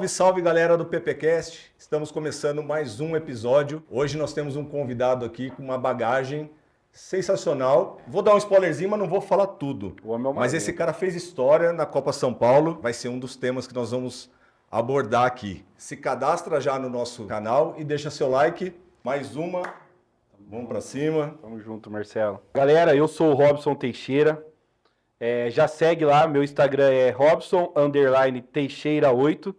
Salve, salve galera do PPcast, estamos começando mais um episódio. Hoje nós temos um convidado aqui com uma bagagem sensacional. Vou dar um spoilerzinho, mas não vou falar tudo. Mas esse cara fez história na Copa São Paulo, vai ser um dos temas que nós vamos abordar aqui. Se cadastra já no nosso canal e deixa seu like. Mais uma, vamos pra cima. Tamo junto, Marcelo. Galera, eu sou o Robson Teixeira. Já segue lá, meu Instagram é Robson_Teixeira8.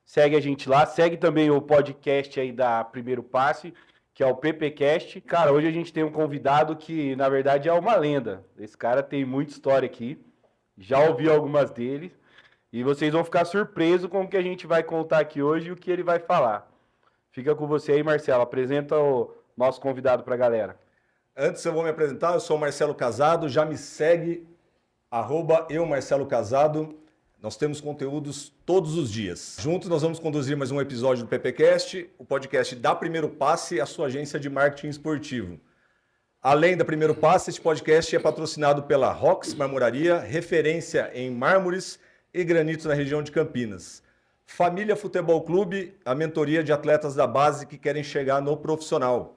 Segue a gente lá, segue também o podcast aí da Primeiro Passe, que é o PPcast. Cara, hoje a gente tem um convidado que, na verdade, é uma lenda. Esse cara tem muita história aqui, já ouvi algumas dele, e vocês vão ficar surpresos com o que a gente vai contar aqui hoje e o que ele vai falar. Fica com você aí, Marcelo, apresenta o nosso convidado pra galera. Antes eu vou me apresentar, eu sou o Marcelo Casado, já me segue, @eumarcelocasado. Nós temos conteúdos todos os dias. Juntos nós vamos conduzir mais um episódio do PPcast, o podcast da Primeiro Passe, a sua agência de marketing esportivo. Além da Primeiro Passe, este podcast é patrocinado pela Rox Marmoraria, referência em mármores e granitos na região de Campinas. Família Futebol Clube, a mentoria de atletas da base que querem chegar no profissional.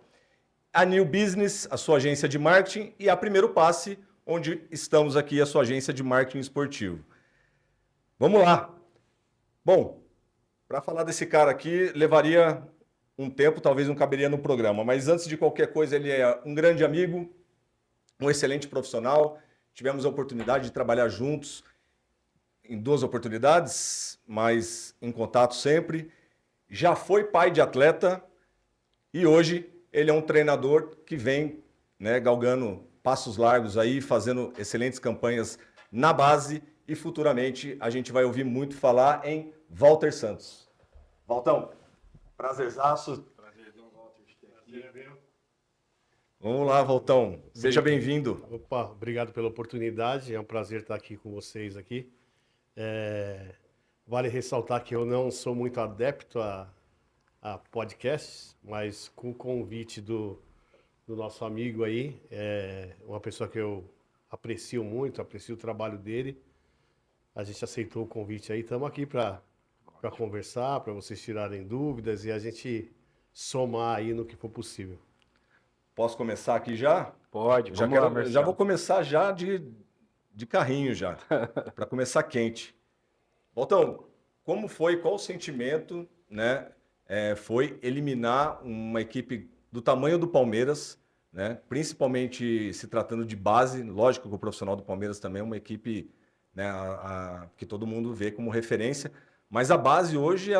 A New Business, a sua agência de marketing, e a Primeiro Passe, onde estamos aqui, a sua agência de marketing esportivo. Vamos lá. Bom, para falar desse cara aqui, levaria um tempo, talvez não caberia no programa, mas antes de qualquer coisa, ele é um grande amigo, um excelente profissional. Tivemos a oportunidade de trabalhar juntos em 2 oportunidades, mas em contato sempre. Já foi pai de atleta e hoje ele é um treinador que vem, galgando passos largos aí, fazendo excelentes campanhas na base e futuramente a gente vai ouvir muito falar em Walter Santos. Valtão, prazerzaço. Prazerzão, Walter, de ter aqui. Vamos lá, Valtão. Seja bem-vindo. Opa, obrigado pela oportunidade. É um prazer estar aqui com vocês aqui. Vale ressaltar que eu não sou muito adepto a podcasts, mas com o convite do nosso amigo aí, uma pessoa que eu aprecio muito, aprecio o trabalho dele. A gente aceitou o convite aí, estamos aqui para conversar, para vocês tirarem dúvidas e a gente somar aí no que for possível. Posso começar aqui já? Pode, vamos lá, Marcelo. Já vou começar já de carrinho já, para começar quente. Valtão, como foi, qual o sentimento, foi eliminar uma equipe do tamanho do Palmeiras, principalmente se tratando de base, lógico que o profissional do Palmeiras também é uma equipe que todo mundo vê como referência, mas a base hoje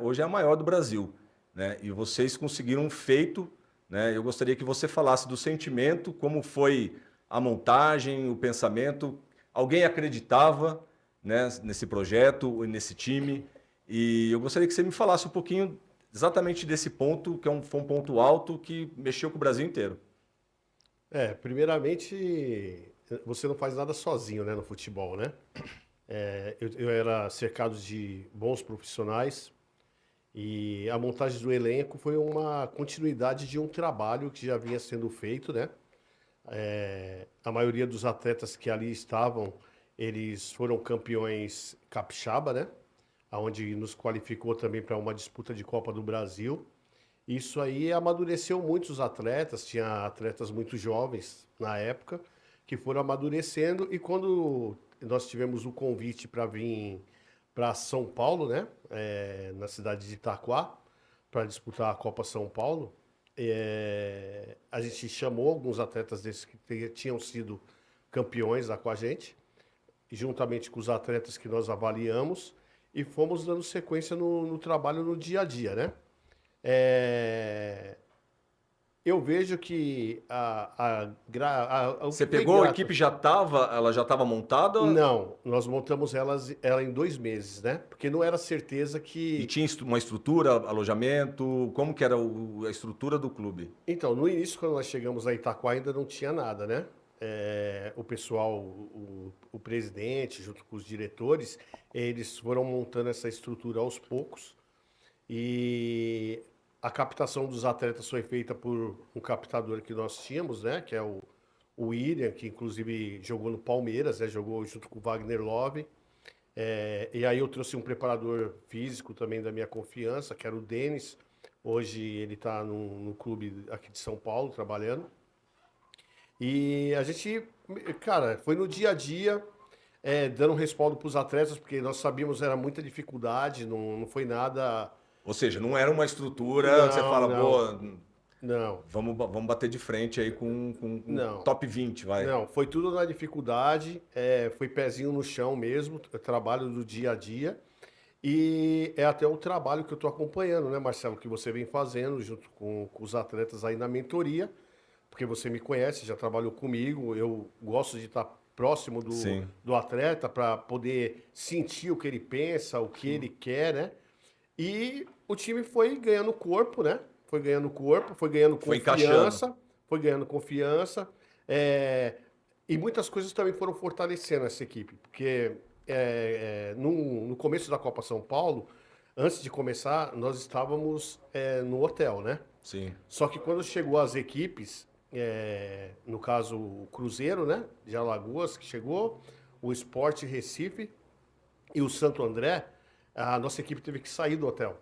hoje é a maior do Brasil, e vocês conseguiram um feito, eu gostaria que você falasse do sentimento, como foi a montagem, o pensamento, alguém acreditava nesse projeto, nesse time, e eu gostaria que você me falasse um pouquinho exatamente desse ponto, que foi um ponto alto que mexeu com o Brasil inteiro. Primeiramente, você não faz nada sozinho, no futebol, né? Eu era cercado de bons profissionais e a montagem do elenco foi uma continuidade de um trabalho que já vinha sendo feito, né? A maioria dos atletas que ali estavam, eles foram campeões capixaba, né? Onde nos qualificou também para uma disputa de Copa do Brasil. Isso aí amadureceu muitos atletas, tinha atletas muito jovens na época, que foram amadurecendo, e quando nós tivemos o convite para vir para São Paulo, né? Na cidade de Itaquá, para disputar a Copa São Paulo, a gente chamou alguns atletas desses que tinham sido campeões lá com a gente, juntamente com os atletas que nós avaliamos, e fomos dando sequência no trabalho no dia a dia, né? Eu vejo que Você pegou, a equipe ela já estava montada? Não, nós montamos ela em 2 meses, né? Porque não era certeza que... E tinha uma estrutura, alojamento, como que era a estrutura do clube? Então, no início, quando nós chegamos a Itaquá, ainda não tinha nada, né? O pessoal, o presidente, junto com os diretores, eles foram montando essa estrutura aos poucos, e a captação dos atletas foi feita por um captador que nós tínhamos, né? Que é o William, que inclusive jogou no Palmeiras, jogou junto com o Wagner Love. E aí eu trouxe um preparador físico também da minha confiança, que era o Denis. Hoje ele está no clube aqui de São Paulo, trabalhando. E a gente, cara, foi no dia a dia, dando respaldo para os atletas, porque nós sabíamos que era muita dificuldade, não foi nada... Ou seja, não era uma estrutura, você Não, fala, não. pô, Não, vamos bater de frente aí com não. top 20, vai. Não, foi tudo na dificuldade, foi pezinho no chão mesmo, trabalho do dia a dia. E é até o trabalho que eu estou acompanhando, né, Marcelo, que você vem fazendo junto com os atletas aí na mentoria, porque você me conhece, já trabalhou comigo, eu gosto de estar próximo Sim. do atleta para poder sentir o que ele pensa, o que ele quer, né? E o time foi ganhando corpo, né? Foi ganhando corpo, foi ganhando Foi confiança, foi ganhando confiança. E muitas coisas também foram fortalecendo essa equipe, porque no começo da Copa São Paulo, antes de começar, nós estávamos no hotel, né? Sim. Só que quando chegou as equipes, no caso o Cruzeiro, né, de Alagoas, que chegou, o Sport Recife e o Santo André, a nossa equipe teve que sair do hotel.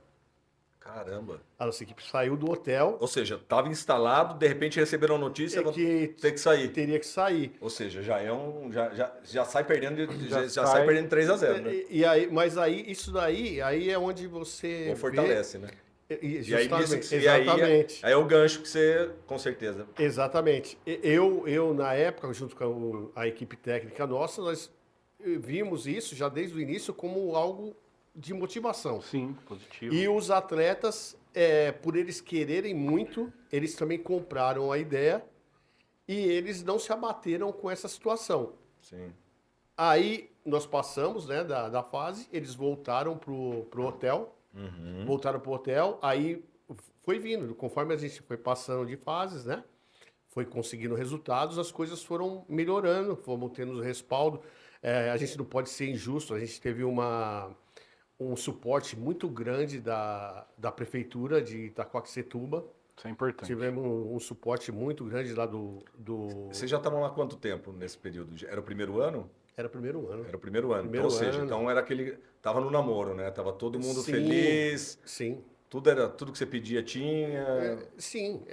Caramba. A nossa equipe saiu do hotel. Ou seja, estava instalado, de repente receberam a notícia, que tem que sair. teria que sair. Ou seja, já sai perdendo, já sai. sai perdendo 3-0, né? E aí, mas aí, isso daí, aí é onde você Ou fortalece, né? vê, E aí, nisso justamente, que- e aí, exatamente. aí é o gancho que você, com certeza. Exatamente. Eu, na época, junto com a equipe técnica nossa, nós vimos isso já desde o início como algo de motivação. Sim, positivo. E os atletas, por eles quererem muito, eles também compraram a ideia e eles não se abateram com essa situação. Sim. Aí nós passamos, né, da fase, eles voltaram pro hotel, aí foi vindo, conforme a gente foi passando de fases, né, foi conseguindo resultados, as coisas foram melhorando, fomos tendo respaldo. A gente não pode ser injusto, a gente teve um suporte muito grande da prefeitura de Itaquaquecetuba. Isso é importante. Tivemos um suporte muito grande lá do... Vocês já estavam lá há quanto tempo nesse período? Era o primeiro ano? Era o primeiro ano. Era o primeiro ano. Primeiro Então, ou seja, ano. então era aquele. Tava no namoro, né? Tava todo mundo Sim, feliz, Sim. tudo que você pedia tinha. Sim.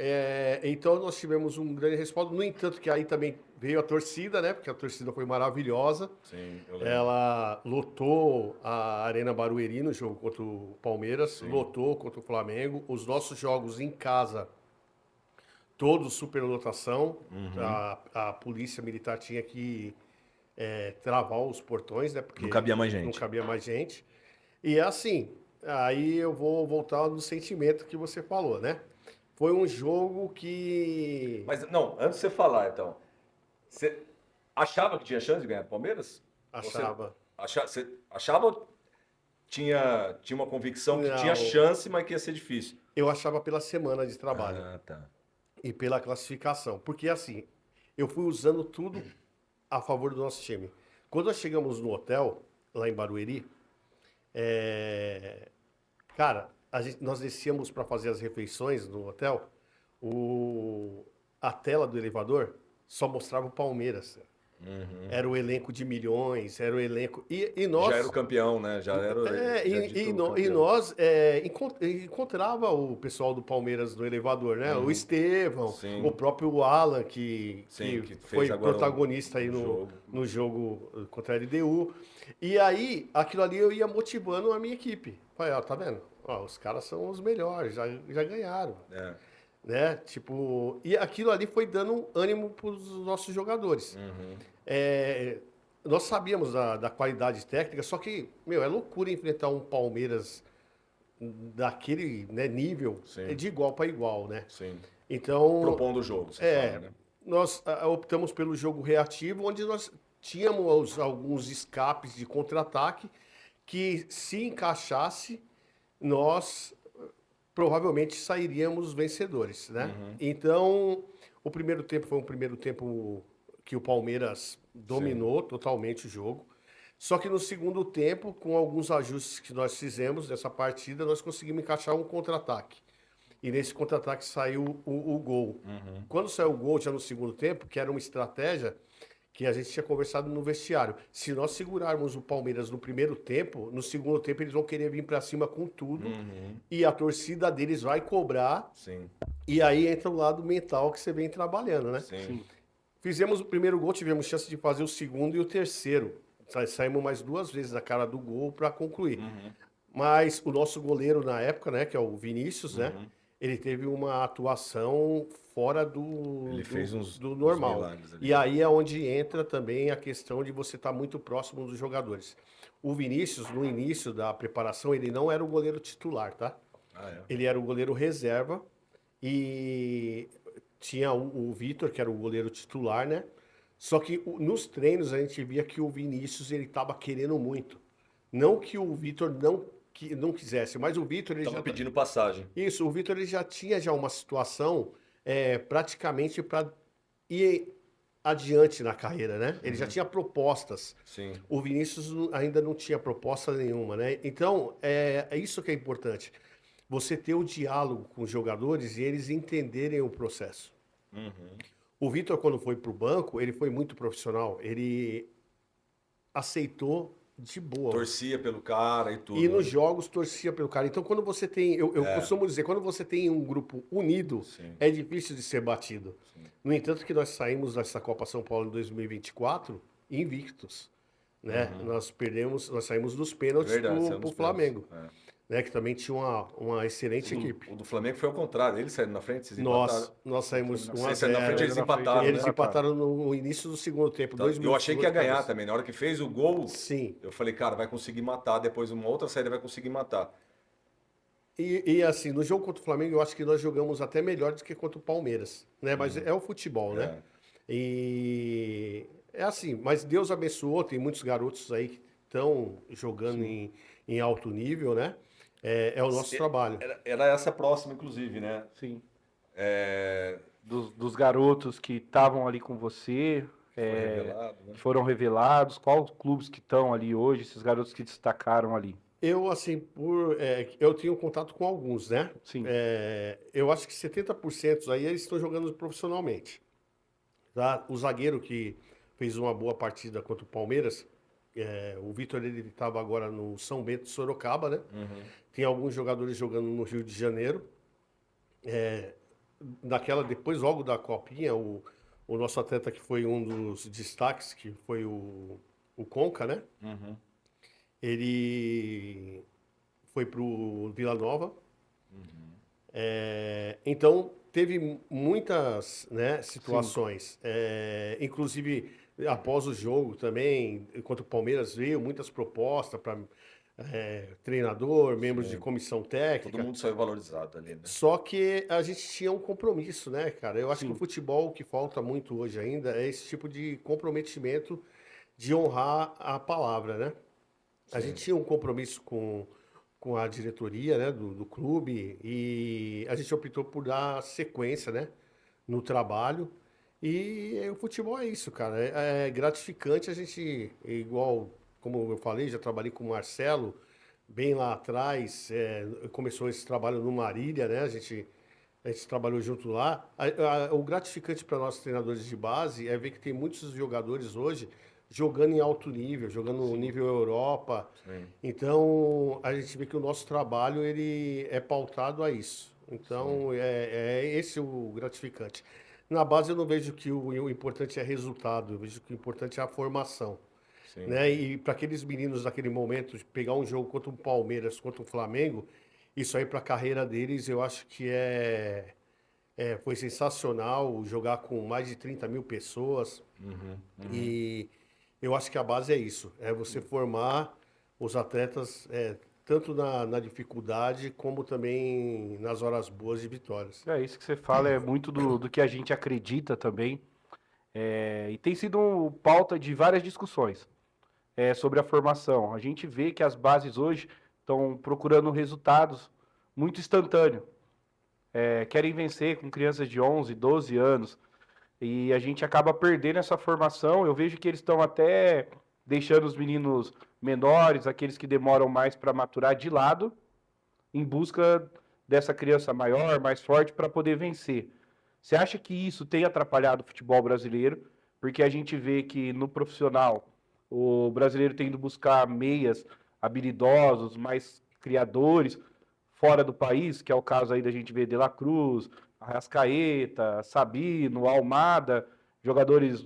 Então nós tivemos um grande respaldo. No entanto, que aí também veio a torcida, né? Porque a torcida foi maravilhosa. Sim, eu lembro. Ela lotou a Arena Barueri no jogo contra o Palmeiras, Sim. lotou contra o Flamengo. Os nossos jogos em casa, todos superlotação. A polícia militar tinha que travar os portões, né? Porque Não cabia mais gente. Não cabia mais gente. E é assim, aí eu vou voltar no sentimento que você falou, né? Foi um jogo que... Mas não, antes de você falar, então. Você achava que tinha chance de ganhar do Palmeiras? Achava. Você achava ou tinha uma convicção que Não. tinha chance, mas que ia ser difícil? Eu achava pela semana de trabalho. Ah, tá. E pela classificação. Porque assim, eu fui usando tudo a favor do nosso time. Quando nós chegamos no hotel, lá em Barueri, cara, nós descíamos para fazer as refeições no hotel, a tela do elevador só mostrava o Palmeiras. Era o elenco de milhões, era o elenco... E nós... Já era o campeão, né? Já era o. E nós encontrava o pessoal do Palmeiras no elevador, né? O Estevão, Sim. o próprio Alan, que Que foi fez agora protagonista aí no jogo contra a LDU. E aí, aquilo ali eu ia motivando a minha equipe. Falei, ó, tá vendo? Ó, os caras são os melhores, já ganharam. É. Né? Tipo, e aquilo ali foi dando ânimo para os nossos jogadores. Nós sabíamos da qualidade técnica, só que, é loucura enfrentar um Palmeiras daquele, né, nível, Sim. de igual para igual, né? Sim. Então, Propondo o jogo, você fala, né? nós optamos pelo jogo reativo, onde nós tínhamos alguns escapes de contra-ataque que, se encaixasse, nós provavelmente sairíamos vencedores, né? Então, o primeiro tempo foi um primeiro tempo que o Palmeiras dominou totalmente o jogo. Só que no segundo tempo, com alguns ajustes que nós fizemos nessa partida, nós conseguimos encaixar um contra-ataque. E nesse contra-ataque saiu o gol. Quando saiu o gol, já no segundo tempo, que era uma estratégia que a gente tinha conversado no vestiário. Se nós segurarmos o Palmeiras no primeiro tempo, no segundo tempo eles vão querer vir para cima com tudo e a torcida deles vai cobrar. Sim, E aí entra o lado mental que você vem trabalhando, né? sim. Fizemos o primeiro gol, tivemos chance de fazer o segundo e o terceiro. Saímos mais 2 vezes da cara do gol para concluir. Mas o nosso goleiro na época, né, que é o Vinícius, né? Ele teve uma atuação fora Ele fez uns normal. milagres ali. E aí é onde entra também a questão de você estar muito próximo dos jogadores. O Vinícius, no início da preparação, ele não era o goleiro titular, tá? Ah, é. Ele era o goleiro reserva e tinha o Vitor, que era o goleiro titular, né? Só que nos treinos a gente via que o Vinícius ele estava querendo muito. Não que o Vitor não quisesse, mas o Vitor ele Tava já pedindo passagem. isso, o Vitor ele já tinha uma situação praticamente para ir adiante na carreira, né? Ele já tinha propostas. Sim. O Vinícius ainda não tinha proposta nenhuma, né? Então, é isso que é importante. Você ter o diálogo com os jogadores e eles entenderem o processo. O Vitor, quando foi para o banco, ele foi muito profissional. Ele aceitou de boa. Torcia pelo cara e tudo. E nos jogos torcia pelo cara. Então, quando você tem. Eu costumo dizer, quando você tem um grupo unido, é difícil de ser batido. No entanto, que nós saímos dessa Copa São Paulo em 2024 invictos. Né? Nós saímos dos pênaltis pro Flamengo. Né? Que também tinha uma excelente equipe. O do Flamengo foi ao contrário. Eles saíram na frente, vocês Nós saímos 1 a Vocês saíram na 0. frente, eles empataram, Eles né? empataram no início do segundo tempo. 2 Eu minutos achei que ia ganhar também. Na hora que fez o gol, Sim. eu falei, cara, vai conseguir matar. Depois uma outra saída vai conseguir matar. E assim, no jogo contra o Flamengo, eu acho que nós jogamos até melhor do que contra o Palmeiras, né? Mas é o futebol, né? E é assim, mas Deus abençoou, tem muitos garotos aí que estão jogando em alto nível, né? É o nosso trabalho. Era essa próxima, inclusive, né? Sim. É... Dos garotos que estavam ali com você, revelado, né? que foram revelados, quais clubes que estão ali hoje, esses garotos que destacaram ali? Eu, assim, eu tenho contato com alguns, né? Sim. Eu acho que 70% aí eles estão jogando profissionalmente. Tá? O zagueiro que fez uma boa partida contra o Palmeiras, o Vitor, ele estava agora no São Bento de Sorocaba, né? Tem alguns jogadores jogando no Rio de Janeiro. Depois, logo da Copinha, o nosso atleta que foi um dos destaques, que foi o Conca, né? Ele foi para o Vila Nova. Então, teve muitas, né, situações. Inclusive, após o jogo também, contra o Palmeiras, veio muitas propostas para treinador, membros de comissão técnica. Todo mundo saiu valorizado ali, né? Só que a gente tinha um compromisso, né, cara? Eu acho que o futebol, o que falta muito hoje ainda, é esse tipo de comprometimento de honrar a palavra, né? A gente tinha um compromisso com a diretoria, né, do clube, e a gente optou por dar sequência, né, no trabalho. E o futebol é isso, cara. É gratificante a gente, igual, como eu falei, já trabalhei com o Marcelo, bem lá atrás, começou esse trabalho no Marília, né? A gente trabalhou junto lá. O gratificante para nós treinadores de base é ver que tem muitos jogadores hoje jogando em alto nível, jogando no nível Europa. Então, a gente vê que o nosso trabalho ele é pautado a isso. Então, é esse o gratificante. Na base, eu não vejo que o importante é resultado, eu vejo que o importante é a formação. Né? E para aqueles meninos naquele momento, pegar um jogo contra o Palmeiras, contra o Flamengo, isso aí para a carreira deles, eu acho que foi sensacional jogar com mais de 30 mil pessoas. E eu acho que a base é isso, é você formar os atletas tanto na dificuldade como também nas horas boas de vitórias. Isso que você fala é muito do que a gente acredita também. E tem sido pauta de várias discussões sobre a formação. A gente vê que as bases hoje estão procurando resultados muito instantâneos. Querem vencer com crianças de 11, 12 anos. E a gente acaba perdendo essa formação. Eu vejo que eles estão até deixando os meninos menores, aqueles que demoram mais para maturar, de lado, em busca dessa criança maior, mais forte, para poder vencer. Você acha que isso tem atrapalhado o futebol brasileiro? porque a gente vê que no profissional o brasileiro tem ido buscar meias habilidosos, mais criadores fora do país, que é o caso aí da gente ver De La Cruz, Arrascaeta, Sabino, Almada, jogadores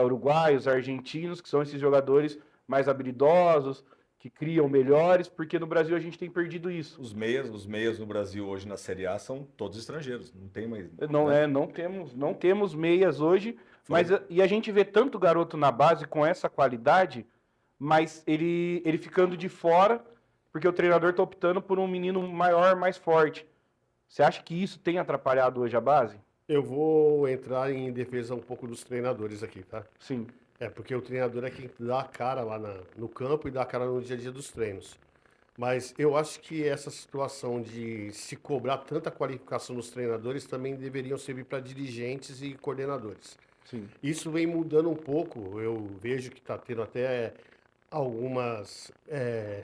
uruguaios, argentinos, que são esses jogadores mais habilidosos, que criam melhores, porque no Brasil a gente tem perdido isso. Os meias no Brasil hoje na Série A são todos estrangeiros, não tem mais. Não, né? não temos meias hoje, mas e a gente vê tanto garoto na base com essa qualidade, mas ele ficando de fora, porque o treinador está optando por um menino maior, mais forte. Você acha que isso tem atrapalhado hoje a base? Eu vou entrar em defesa um pouco dos treinadores aqui, tá? Sim. Porque o treinador é quem dá a cara lá no campo e dá a cara no dia a dia dos treinos. Mas eu acho que essa situação de se cobrar tanta qualificação dos treinadores também deveriam servir para dirigentes e coordenadores. Sim. Isso vem mudando um pouco. Eu vejo que está tendo até algumas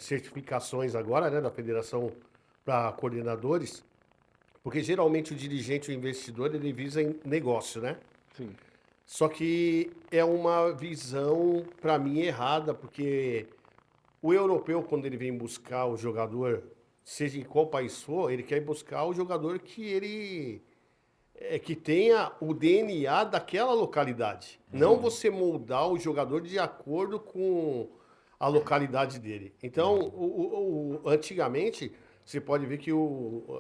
certificações agora, né, da federação para coordenadores, porque geralmente o dirigente, o investidor, ele visa em negócio, né? Sim. Só que é uma visão, para mim, errada, porque o europeu, quando ele vem buscar o jogador, seja em qual país for, ele quer buscar o jogador que ele que tenha o DNA daquela localidade. Não você moldar o jogador de acordo com a localidade dele. Então, antigamente, você pode ver que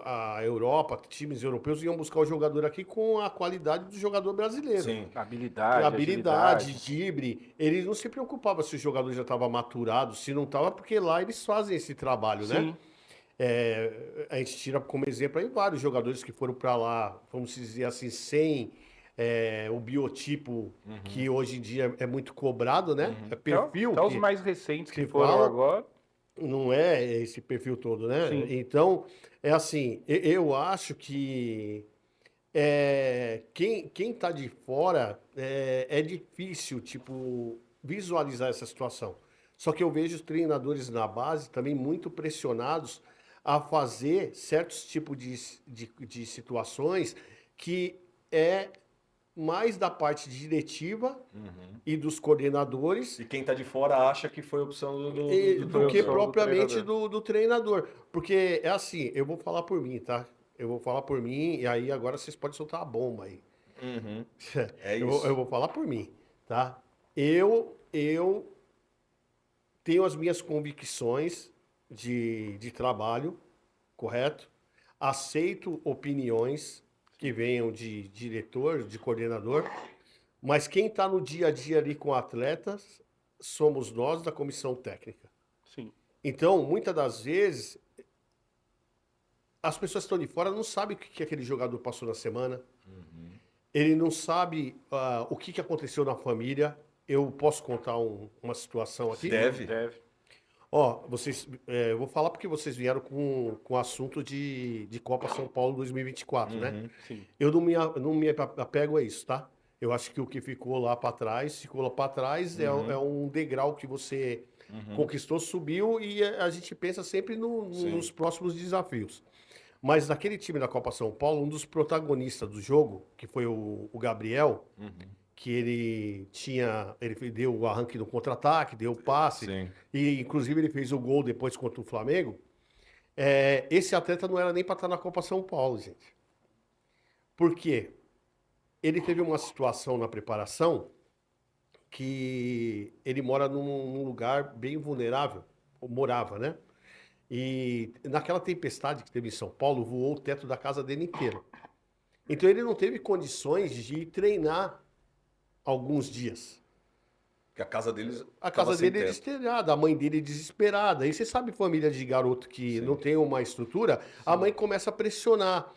a Europa, times europeus iam buscar o jogador aqui com a qualidade do jogador brasileiro. Sim. Habilidade, Habilidade, agilidade. drible. Ele não se preocupava se o jogador já estava maturado, se não estava, porque lá eles fazem esse trabalho, né? Sim. A gente tira como exemplo aí vários jogadores que foram para lá, vamos dizer assim, sem o biotipo que hoje em dia é muito cobrado, né? É perfil. Até os que- mais recentes que que foram falam. agora. Não é esse perfil todo, né? Sim. Então, é assim, eu acho que quem tá de fora é difícil, tipo, visualizar essa situação. Só que eu vejo os treinadores na base também muito pressionados a fazer certos tipos de situações que é mais da parte diretiva e dos coordenadores E quem tá de fora acha que foi opção do do que do propriamente treinador. do treinador. Porque é assim, eu vou falar por mim, tá? Eu vou falar por mim, e aí agora vocês podem soltar a bomba aí. É Eu, isso. eu vou falar por mim, tá? Eu tenho as minhas convicções de trabalho, correto? Aceito opiniões que venham de diretor, de coordenador, mas quem está no dia a dia ali com atletas somos nós da comissão técnica. Sim. Então, muitas das vezes, as pessoas que estão de fora não sabem o que aquele jogador passou na semana. Ele não sabe o que aconteceu na família. Eu posso contar uma situação aqui? Deve. Ó, eu vou falar porque vocês vieram com o assunto de Copa São Paulo 2024, né? Sim. Eu não me apego a isso, tá? Eu acho que o que ficou lá para trás, é um degrau que você conquistou, subiu e a gente pensa sempre nos próximos desafios. Mas naquele time da Copa São Paulo, um dos protagonistas do jogo, que foi o Gabriel, que ele deu o arranque no contra-ataque, deu o passe, Sim. e inclusive ele fez o gol depois contra o Flamengo. Esse atleta não era nem para estar na Copa São Paulo, gente. Por quê? Ele teve uma situação na preparação que ele mora num lugar bem vulnerável, ou morava, né? E naquela tempestade que teve em São Paulo, voou o teto da casa dele inteiro. Então ele não teve condições de treinar alguns dias. Que a casa deles. A casa tava sem dele é teto. destelhada, a mãe dele é desesperada. Aí você sabe, família de garoto que não tem uma estrutura, a mãe começa a pressionar.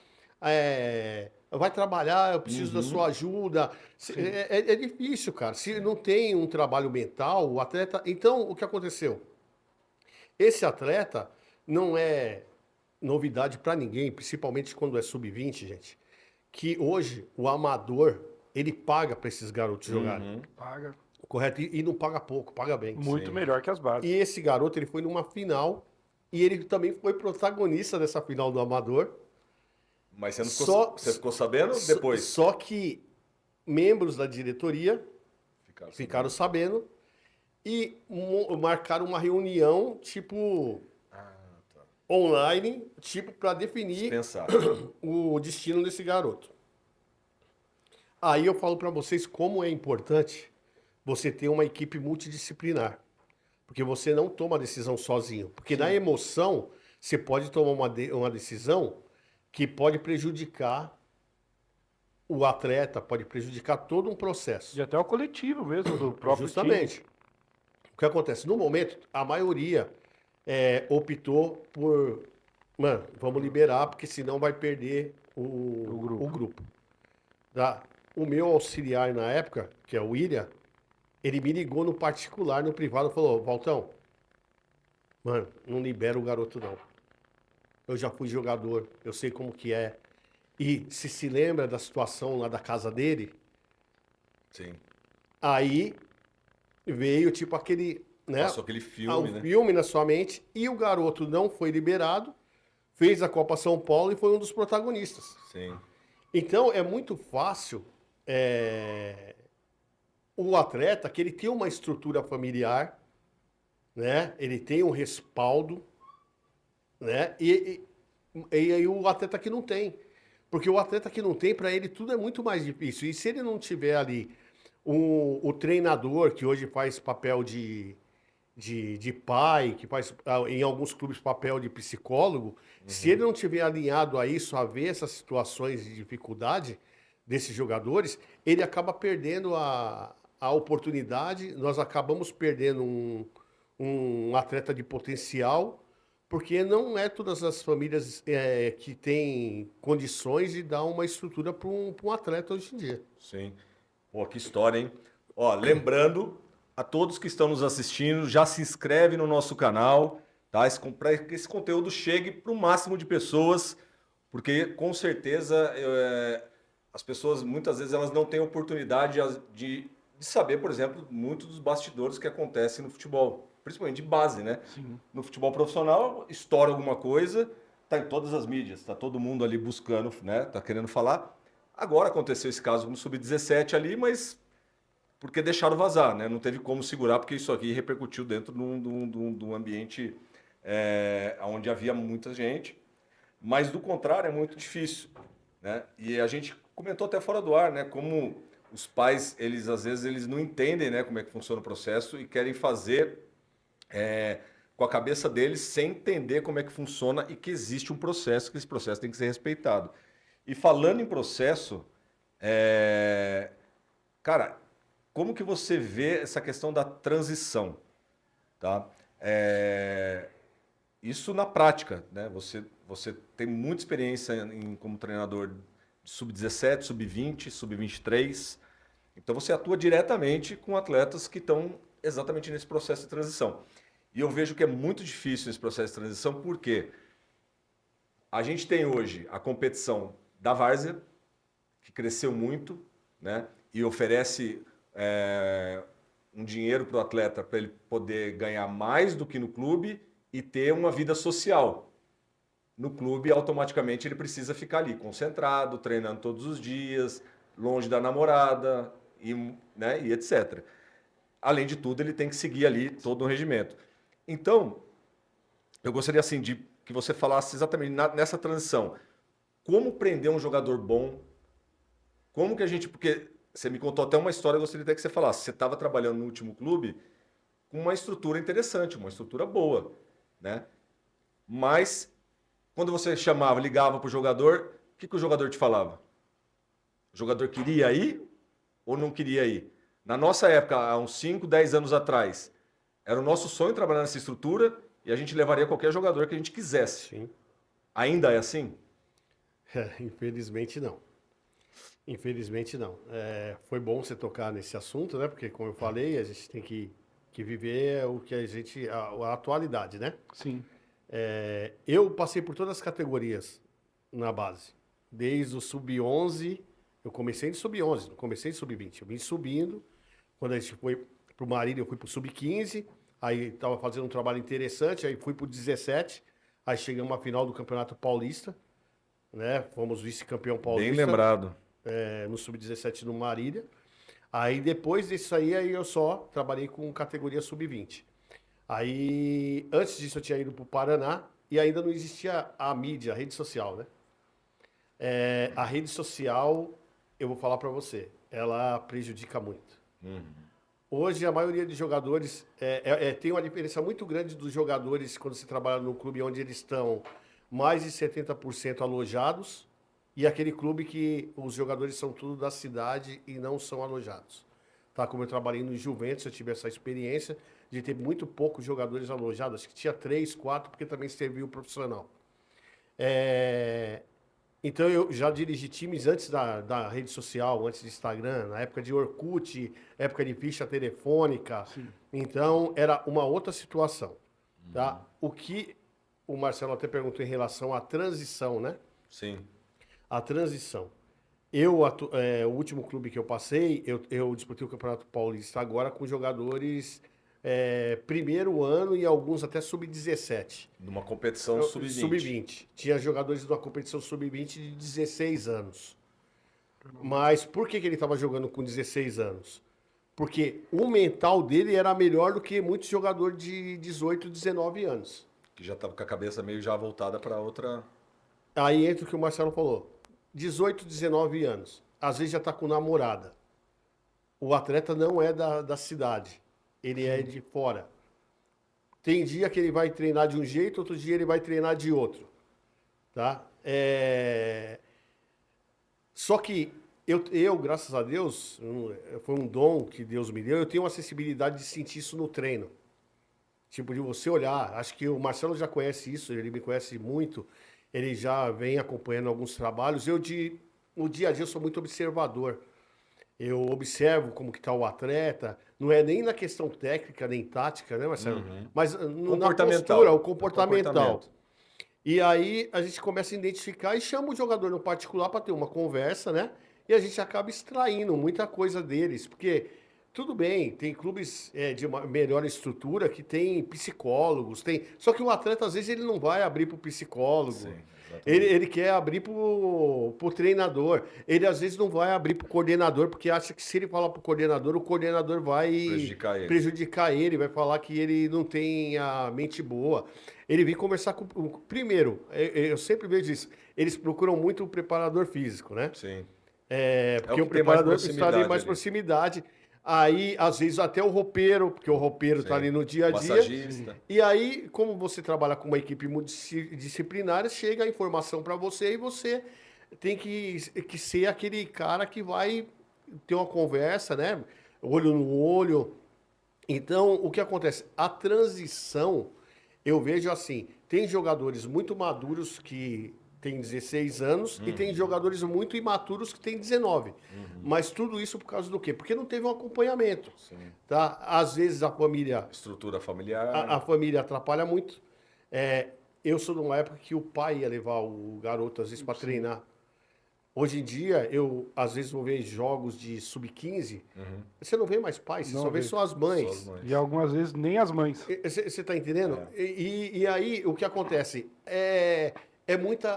Vai trabalhar, eu preciso da sua ajuda. É difícil, cara. Se não tem um trabalho mental, o atleta. Então, o que aconteceu? Esse atleta não é novidade para ninguém, principalmente quando é sub-20, gente. Que hoje o amador ele paga para esses garotos jogarem. Paga. Correto? E não paga pouco, paga bem. Muito melhor que as bases. E esse garoto, ele foi numa final e ele também foi protagonista dessa final do Amador. Mas você não ficou, você ficou sabendo depois? Só que membros da diretoria Ficaram sabendo e marcaram uma reunião, tipo, online, tipo, para definir Pensar. o destino desse garoto. Aí eu falo para vocês como é importante você ter uma equipe multidisciplinar. Porque você não toma a decisão sozinho. Porque na emoção, você pode tomar uma decisão que pode prejudicar o atleta, pode prejudicar todo um processo. E até o coletivo mesmo, do próprio Justamente. time. O que acontece? No momento, a maioria optou por, mano, vamos liberar, porque senão vai perder o grupo. O meu auxiliar na época, que é o William, ele me ligou no particular, no privado, e falou, Valtão, mano, não libera o garoto não. Eu já fui jogador, eu sei como que é. E se lembra da situação lá da casa dele, Sim. aí veio tipo aquele, né? Passou aquele filme, um né? filme na sua mente, e o garoto não foi liberado, fez a Copa São Paulo e foi um dos protagonistas. Sim. Então é muito fácil o atleta que ele tem uma estrutura familiar, né? Ele tem um respaldo, né? E aí o atleta que não tem. Porque o atleta que não tem, para ele tudo é muito mais difícil. E se ele não tiver ali o treinador, que hoje faz papel de pai, que faz em alguns clubes papel de psicólogo, se ele não tiver alinhado a isso, a ver essas situações de dificuldade desses jogadores, ele acaba perdendo a oportunidade, nós acabamos perdendo um atleta de potencial, porque não é todas as famílias que têm condições de dar uma estrutura para um atleta hoje em dia. Sim. Pô, que história, hein? Ó, lembrando a todos que estão nos assistindo, já se inscreve no nosso canal, tá? Para que esse conteúdo chegue para o máximo de pessoas, porque com certeza as pessoas muitas vezes elas não têm oportunidade de saber, por exemplo, muito dos bastidores que acontecem no futebol, principalmente de base, né? Sim. No futebol profissional, estoura alguma coisa, tá em todas as mídias, tá todo mundo ali buscando, né? Tá querendo falar. Agora aconteceu esse caso no Sub-17 ali, mas porque deixaram vazar, né? Não teve como segurar, porque isso aqui repercutiu dentro de um ambiente onde havia muita gente. Mas do contrário, é muito difícil, né? E a gente comentou até fora do ar, né? Como os pais, eles às vezes eles não entendem, né, como é que funciona o processo e querem fazer com a cabeça deles sem entender como é que funciona e que existe um processo, que esse processo tem que ser respeitado. E falando em processo, cara, como que você vê essa questão da transição, tá? Isso na prática, né? Você tem muita experiência como treinador de sub-17, sub-20, sub-23. Então você atua diretamente com atletas que estão exatamente nesse processo de transição. E eu vejo que é muito difícil esse processo de transição, porque a gente tem hoje a competição da várzea, que cresceu muito, né? E oferece um dinheiro para o atleta para ele poder ganhar mais do que no clube e ter uma vida social. No clube, automaticamente, ele precisa ficar ali, concentrado, treinando todos os dias, longe da namorada, né, e etc. Além de tudo, ele tem que seguir ali todo o regimento. Então, eu gostaria assim de que você falasse exatamente nessa transição. Como prender um jogador bom? Como que a gente... Porque você me contou até uma história, eu gostaria até que você falasse. Você estava trabalhando no último clube com uma estrutura interessante, uma estrutura boa, né? Mas, quando você chamava, ligava para o jogador, o que o jogador te falava? O jogador queria ir ou não queria ir? Na nossa época, há uns 5, 10 anos atrás, era o nosso sonho trabalhar nessa estrutura e a gente levaria qualquer jogador que a gente quisesse. Sim. Ainda é assim? Infelizmente não. Infelizmente não. Foi bom você tocar nesse assunto, né? Porque, como eu falei, a gente tem que viver o que a atualidade, né? Sim. Eu passei por todas as categorias na base. Desde o sub-11, eu comecei em sub-11, não comecei em sub-20. Eu vim subindo. Quando a gente foi pro Marília, eu fui pro sub-15. Aí estava fazendo um trabalho interessante. Aí fui pro 17. Aí chegamos à final do Campeonato Paulista, né? Fomos vice-campeão paulista. Bem lembrado. No sub-17 no Marília. Aí depois disso aí eu só trabalhei com categoria sub-20. Aí, antes disso eu tinha ido para o Paraná e ainda não existia a mídia, a rede social, né? A rede social, eu vou falar para você, ela prejudica muito. Hoje, a maioria de jogadores tem uma diferença muito grande dos jogadores quando você trabalha num clube onde eles estão mais de 70% alojados e aquele clube que os jogadores são tudo da cidade e não são alojados. Tá? Como eu trabalhei no Juventus, eu tive essa experiência de ter muito poucos jogadores alojados. Acho que tinha 3, 4, porque também serviu o profissional. Então, eu já dirigi times antes da rede social, antes do Instagram, na época de Orkut, época de ficha telefônica. Sim. Então, era uma outra situação. Tá? O que o Marcelo até perguntou em relação à transição, né? Sim. A transição. O último clube que eu passei, eu disputei o Campeonato Paulista agora com jogadores primeiro ano e alguns até sub-17. Numa competição sub-20. Sub-20. Tinha jogadores de uma competição sub-20 de 16 anos. Mas por que ele estava jogando com 16 anos? Porque o mental dele era melhor do que muitos jogadores de 18, 19 anos. Que já estava com a cabeça meio já voltada para outra... Aí entra o que o Marcelo falou. 18, 19 anos. Às vezes já está com namorada. O atleta não é da cidade. Ele é de fora. Tem dia que ele vai treinar de um jeito, outro dia ele vai treinar de outro. Tá? Só que eu, graças a Deus, foi um dom que Deus me deu, eu tenho uma acessibilidade de sentir isso no treino. Tipo, de você olhar. Acho que o Marcelo já conhece isso, ele me conhece muito. Ele já vem acompanhando alguns trabalhos. No dia a dia, eu sou muito observador. Eu observo como que está o atleta. Não é nem na questão técnica, nem tática, né, Marcelo? Mas na postura, o comportamental. E aí, a gente começa a identificar e chama o jogador no particular para ter uma conversa, né? E a gente acaba extraindo muita coisa deles. Porque, tudo bem, tem clubes de uma melhor estrutura que tem psicólogos, só que o atleta, às vezes, ele não vai abrir para o psicólogo. Sim. Ele quer abrir para o treinador. Ele, às vezes, não vai abrir para o coordenador, porque acha que se ele falar para o coordenador vai prejudicar ele, vai falar que ele não tem a mente boa. Ele vem conversar com... Primeiro, eu sempre vejo isso, eles procuram muito o preparador físico, né? Sim. Porque o preparador está ali mais proximidade. Aí, às vezes, até o roupeiro, porque o roupeiro está ali no dia a dia. Massagista. E aí, como você trabalha com uma equipe multidisciplinar, chega a informação para você e você tem que ser aquele cara que vai ter uma conversa, né? Olho no olho. Então, o que acontece? A transição, eu vejo assim, tem jogadores muito maduros que tem 16 anos e tem jogadores muito imaturos que têm 19. Mas tudo isso por causa do quê? Porque não teve um acompanhamento. Sim. Tá? Às vezes a família... Estrutura familiar. A família atrapalha muito. Eu sou de uma época que o pai ia levar o garoto, às vezes, para treinar. Hoje em dia, eu às vezes vou ver jogos de sub-15, você não vê mais pais, você só vê só as mães. E algumas vezes nem as mães. Você está entendendo? E aí, o que acontece?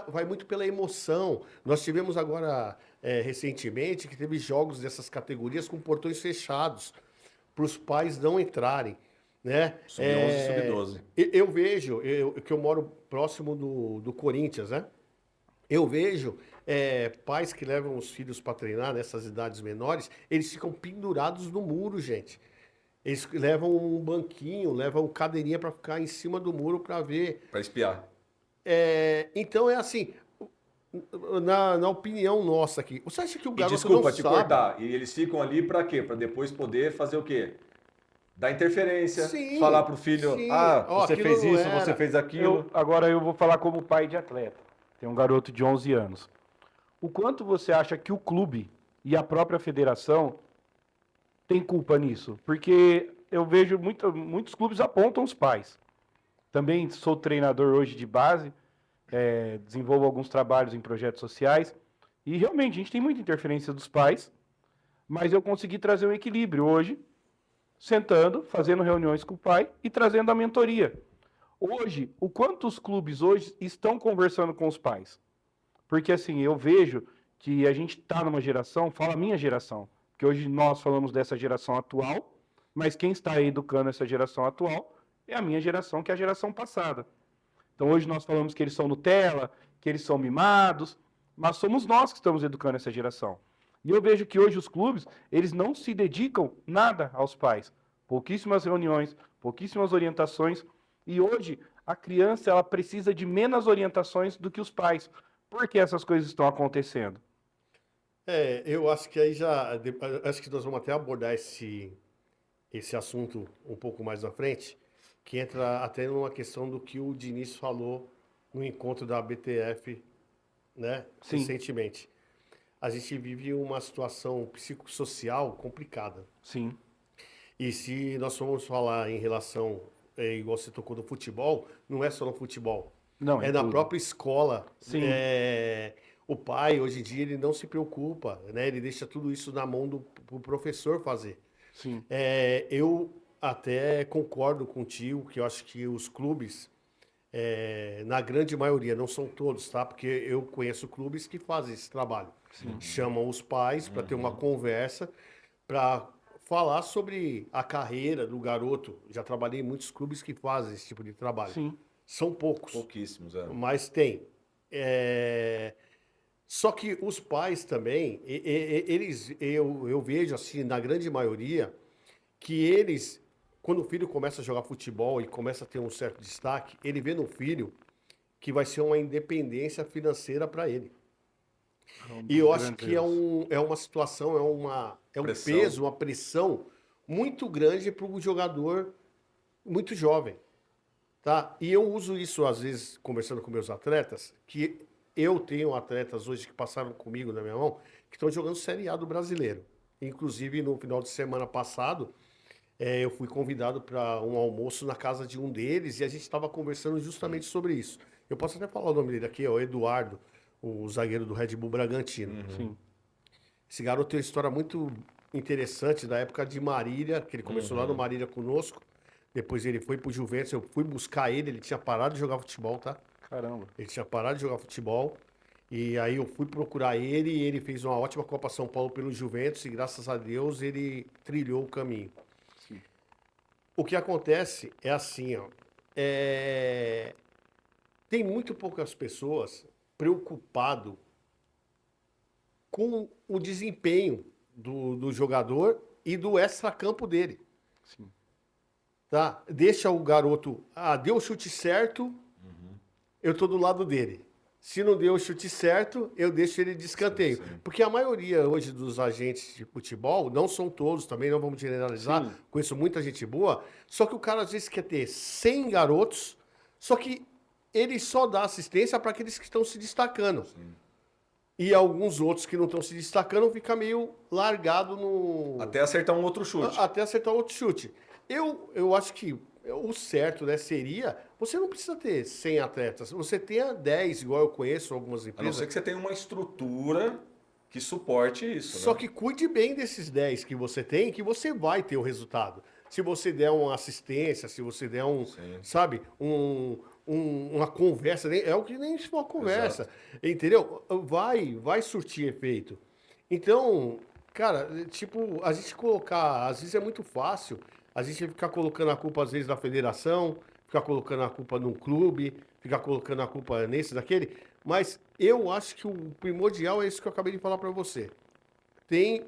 Vai muito pela emoção. Nós tivemos agora, recentemente, que teve jogos dessas categorias com portões fechados, para os pais não entrarem. Né? Sub-11 e sub-12. Eu vejo, que eu moro próximo do Corinthians, né? Eu vejo pais que levam os filhos para treinar nessas idades menores, eles ficam pendurados no muro, gente. Eles levam um banquinho, levam cadeirinha para ficar em cima do muro para ver. Para espiar. Então, assim, na opinião nossa aqui, você acha que o garoto desculpa não te sabe... cortar, e eles ficam ali para quê? Para depois poder fazer o quê? Dar interferência, Sim, falar pro filho, sim. Você Aquilo fez não isso, era. você fez aquilo. Agora eu vou falar como pai de atleta. Tem um garoto de 11 anos. O quanto você acha que o clube e a própria federação tem culpa nisso? Porque eu vejo muitos clubes apontam os pais. Também sou treinador hoje de base, desenvolvo alguns trabalhos em projetos sociais e realmente a gente tem muita interferência dos pais, mas eu consegui trazer um equilíbrio hoje, sentando, fazendo reuniões com o pai e trazendo a mentoria. Hoje, o quanto os clubes hoje estão conversando com os pais? Porque assim, eu vejo que a gente está numa geração, fala a minha geração, Porque hoje nós falamos dessa geração atual, mas quem está educando essa geração atual é a minha geração, que é a geração passada. Então hoje nós falamos que eles são Nutella, que eles são mimados, mas somos nós que estamos educando essa geração. E eu vejo que hoje os clubes, eles não se dedicam nada aos pais. Pouquíssimas reuniões, pouquíssimas orientações. E hoje a criança ela precisa de menos orientações do que os pais. Por que essas coisas estão acontecendo? Eu acho que aí já. Acho que nós vamos até abordar esse assunto um pouco mais na frente, que entra até numa questão do que o Diniz falou no encontro da BTF, né, Sim. recentemente. A gente vive uma situação psicossocial complicada. Sim, E se nós formos falar em relação, igual você tocou no futebol, não é só no futebol. não, É em na tudo. própria escola. Sim. O pai, hoje em dia, ele não se preocupa, né? Ele deixa tudo isso na mão do professor fazer. Sim, Eu até concordo contigo que eu acho que os clubes, na grande maioria, não são todos, tá? Porque eu conheço clubes que fazem esse trabalho. Chamam os pais para ter uma conversa, para falar sobre a carreira do garoto. Já trabalhei em muitos clubes que fazem esse tipo de trabalho. sim, São poucos, Pouquíssimos, mas tem. Só que os pais também, eu vejo assim, na grande maioria, que eles, quando o filho começa a jogar futebol e começa a ter um certo destaque, ele vê no filho que vai ser uma independência financeira para ele. E eu acho que é uma situação, é um Pressão. peso, uma pressão muito grande para um jogador muito jovem, tá? E eu uso isso às vezes conversando com meus atletas, que eu tenho atletas hoje que passaram comigo na minha mão, que estão jogando Série A do Brasileiro. Inclusive no final de semana passado, eu fui convidado para um almoço na casa de um deles e a gente estava conversando justamente sobre isso. Eu posso até falar o nome dele aqui, é o Eduardo, o zagueiro do Red Bull Bragantino. sim, Esse garoto tem uma história muito interessante da época de Marília, que ele começou lá no Marília conosco. Depois ele foi pro Juventus, eu fui buscar ele tinha parado de jogar futebol, tá? caramba. Ele tinha parado de jogar futebol. E aí eu fui procurar ele e ele fez uma ótima Copa São Paulo pelo Juventus e graças a Deus ele trilhou o caminho. Sim. O que acontece é assim, ó. Tem muito poucas pessoas preocupado com o desempenho do jogador e do extracampo dele. Sim. Tá? Deixa o garoto, deu o chute certo, eu tô do lado dele. Se não deu o chute certo, eu deixo ele de escanteio. Sim. Porque a maioria hoje dos agentes de futebol, não são todos também, não vamos generalizar, Sim. conheço muita gente boa, só que o cara às vezes quer ter 100 garotos, só que ele só dá assistência para aqueles que estão se destacando. E alguns outros que não estão se destacando fica meio largado no... Até acertar um outro chute. Até acertar outro chute. Eu acho que o certo, né, seria... Você não precisa ter 100 atletas. Você tenha 10, igual eu conheço algumas A não empresas. ser que você tenha uma estrutura que suporte isso. Só né? que cuide bem desses 10 que você tem, que você vai ter o resultado. Se você der uma assistência, se você der Sim. sabe, uma conversa, é o que nem se for uma conversa, entendeu? Vai surtir efeito. Então, cara, tipo, a gente colocar, às vezes é muito fácil, a gente ficar colocando a culpa às vezes da federação, ficar colocando a culpa num clube, ficar colocando a culpa nesse, daquele, mas eu acho que o primordial é isso que eu acabei de falar para você. Tem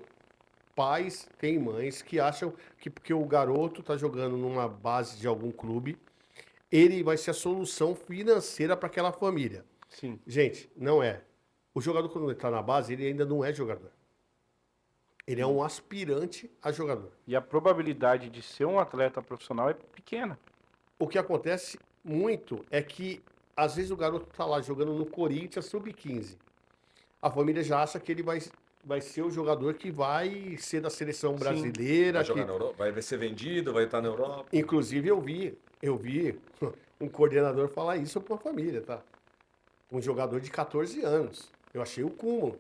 pais, tem mães que acham que porque o garoto tá jogando numa base de algum clube, ele vai ser a solução financeira para aquela família. Sim. Gente, não é. O jogador, quando ele está na base, ele ainda não é jogador. Ele é um aspirante a jogador. E a probabilidade de ser um atleta profissional é pequena. O que acontece muito é que, às vezes, o garoto está lá jogando no Corinthians sub-15. A família já acha que ele vai ser o jogador que vai ser da seleção brasileira. Vai jogar na Europa, vai ser vendido, vai estar na Europa. Inclusive, eu vi um coordenador falar isso para uma família, tá? Um jogador de 14 anos. Eu achei o cúmulo.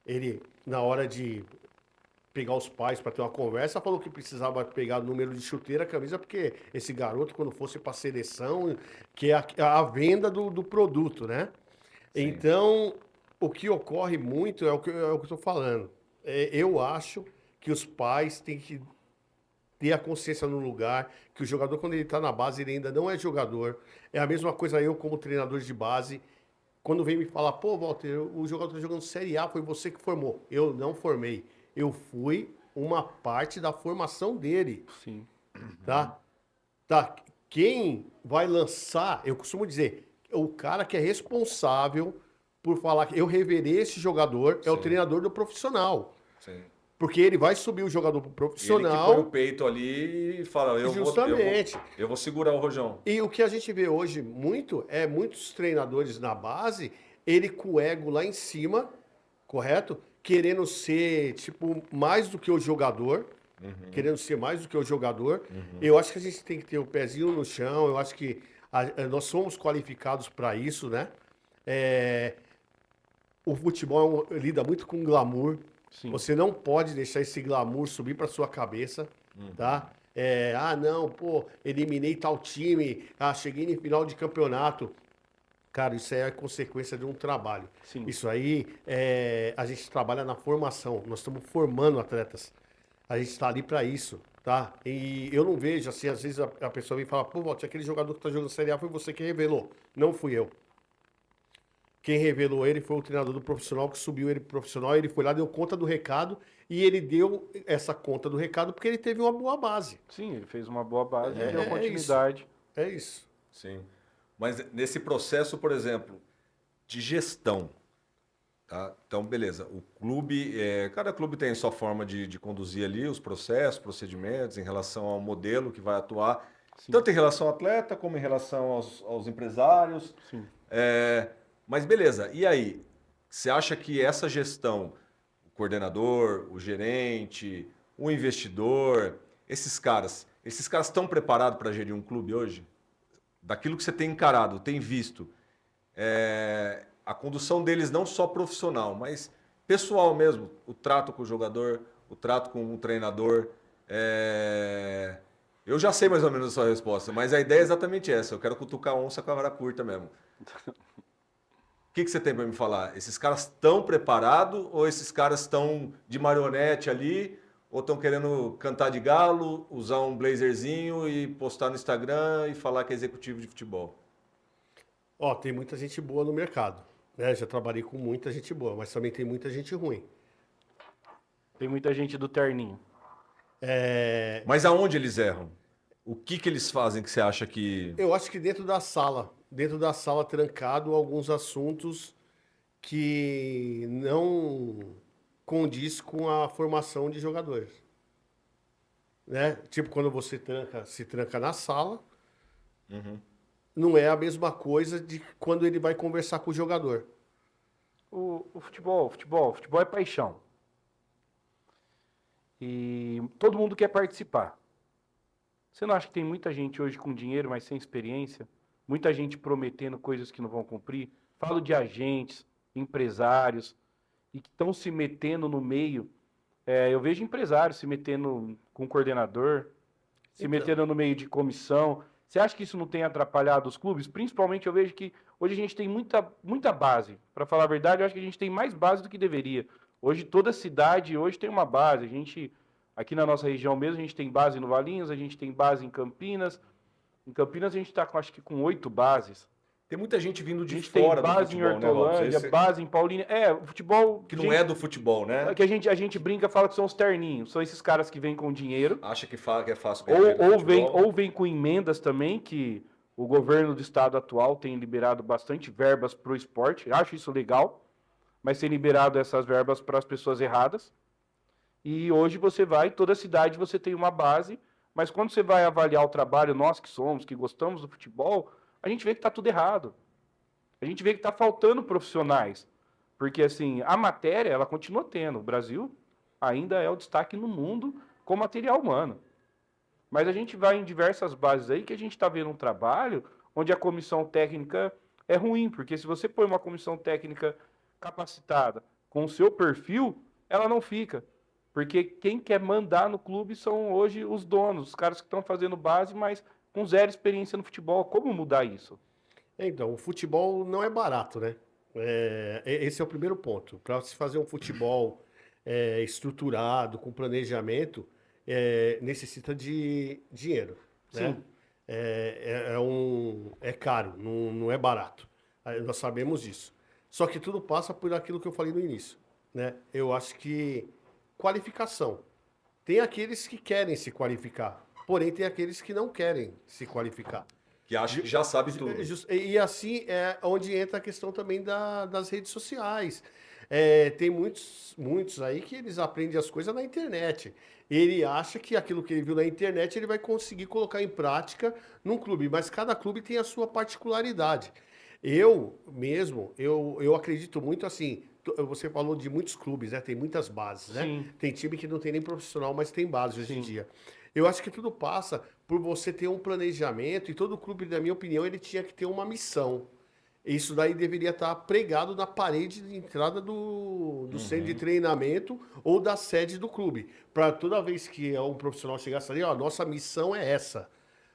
Ele, na hora de pegar os pais para ter uma conversa, falou que precisava pegar o número de chuteira, camisa, porque esse garoto, quando fosse para a seleção, que é a venda do produto, né? Sim. Então, o que ocorre muito é o que eu estou falando. Eu acho que os pais têm que ter a consciência no lugar, que o jogador, quando ele está na base, ele ainda não é jogador. É a mesma coisa eu, como treinador de base, quando vem me falar, pô, Walter, o jogador está jogando Série A, foi você que formou. Eu não formei. Eu fui uma parte da formação dele, Sim. tá? Tá? Quem vai lançar, eu costumo dizer, o cara que é responsável por falar que eu revelei esse jogador é o Sim. treinador do profissional. Sim. Porque ele vai subir o jogador pro Ele que põe o profissional. peito ali e fala, Justamente. eu vou segurar o Rojão. E o que a gente vê hoje muito é muitos treinadores na base, ele com o ego lá em cima, correto? Querendo ser, tipo, mais do que o jogador. Querendo ser mais do que o jogador. Eu acho que a gente tem que ter o pezinho no chão, eu acho que nós somos qualificados para isso, né? O futebol lida muito com glamour. Sim. Você não pode deixar esse glamour subir para sua cabeça, tá? Não, pô, eliminei tal time, cheguei em final de campeonato. Cara, isso aí é consequência de um trabalho. Sim. Isso aí, a gente trabalha na formação, nós estamos formando atletas. A gente está ali para isso, tá? E eu não vejo, assim, às vezes a pessoa vem falar, pô, Walter, aquele jogador que tá jogando Série A foi você que revelou. Não fui eu. Quem revelou ele foi o treinador do profissional que subiu ele pro profissional, ele foi lá, deu conta do recado e ele deu essa conta do recado porque ele teve uma boa base. Sim, ele fez uma boa base e É deu continuidade. É isso. Sim. Mas nesse processo, por exemplo, de gestão, tá? Então, beleza, o clube, cada clube tem sua forma de conduzir ali os processos, procedimentos em relação ao modelo que vai atuar, Sim. tanto em relação ao atleta como em relação aos empresários. Sim. Mas beleza, e aí? Você acha que essa gestão, o coordenador, o gerente, o investidor, esses caras estão preparados para gerir um clube hoje? Daquilo que você tem encarado, tem visto, a condução deles não só profissional, mas pessoal mesmo, o trato com o jogador, o trato com o treinador. Eu já sei mais ou menos a sua resposta, mas a ideia é exatamente essa. Eu quero cutucar a onça com a vara curta mesmo. O que você tem para me falar? Esses caras estão preparados ou esses caras estão de marionete ali ou estão querendo cantar de galo, usar um blazerzinho e postar no Instagram e falar que é executivo de futebol? Ó, tem muita gente boa no mercado, né? Já trabalhei com muita gente boa, mas também tem muita gente ruim. Tem muita gente do terninho. Mas aonde eles erram? O que eles fazem que você acha que... Eu acho que dentro da sala trancado, alguns assuntos que não condiz com a formação de jogadores. Né? Tipo, quando você se tranca na sala, não é a mesma coisa de quando ele vai conversar com o jogador. O futebol é paixão. E todo mundo quer participar. Você não acha que tem muita gente hoje com dinheiro, mas sem experiência? Muita gente prometendo coisas que não vão cumprir? Falo de agentes, empresários, e que estão se metendo no meio. Eu vejo empresários se metendo com coordenador, se metendo no meio de comissão. Você acha que isso não tem atrapalhado os clubes? Principalmente eu vejo que hoje a gente tem muita base. Para falar a verdade, eu acho que a gente tem mais base do que deveria. Hoje toda cidade hoje tem uma base. Aqui na nossa região mesmo, a gente tem base no Valinhos, a gente tem base em Campinas. Em Campinas a gente está, acho que, com 8 bases. Tem muita gente vindo A de gente fora tem do base em futebol, né, Robson? Hortolândia, base em Paulínia. O futebol... Que não é do futebol, né? Que a gente brinca, fala que são os terninhos. São esses caras que vêm com dinheiro. Acha que é fácil ganhar dinheiro no futebol. Ou vem com emendas também, que o governo do estado atual tem liberado bastante verbas para o esporte. Acho isso legal, mas tem liberado essas verbas para as pessoas erradas. E hoje você vai, toda cidade você tem uma base, mas quando você vai avaliar o trabalho, nós que somos, que gostamos do futebol, a gente vê que está tudo errado. A gente vê que está faltando profissionais. Porque, assim, a matéria, ela continua tendo. O Brasil ainda é o destaque no mundo com material humano. Mas a gente vai em diversas bases aí que a gente está vendo um trabalho onde a comissão técnica é ruim. Porque se você põe uma comissão técnica capacitada com o seu perfil, ela não fica. Porque quem quer mandar no clube são hoje os donos, os caras que estão fazendo base, mas com zero experiência no futebol. Como mudar isso? Então, o futebol não é barato, né? Esse é o primeiro ponto. Para se fazer um futebol estruturado, com planejamento, necessita de dinheiro, né? Sim. É caro, não é barato. Nós sabemos disso. Só que tudo passa por aquilo que eu falei no início, né? Eu acho que qualificação. Tem aqueles que querem se qualificar, porém tem aqueles que não querem se qualificar. Que acha que já sabe tudo. E assim é onde entra a questão também das redes sociais. Tem muitos aí que eles aprendem as coisas na internet. Ele acha que aquilo que ele viu na internet ele vai conseguir colocar em prática num clube, mas cada clube tem a sua particularidade. Eu mesmo, eu acredito muito assim. Você falou de muitos clubes, né? Tem muitas bases, né? Sim. Tem time que não tem nem profissional, mas tem base hoje em Sim. dia. Eu acho que tudo passa por você ter um planejamento e todo clube, na minha opinião, ele tinha que ter uma missão. Isso daí deveria estar pregado na parede de entrada do centro de treinamento ou da sede do clube. Para toda vez que um profissional chegasse ali, ó, nossa missão é essa.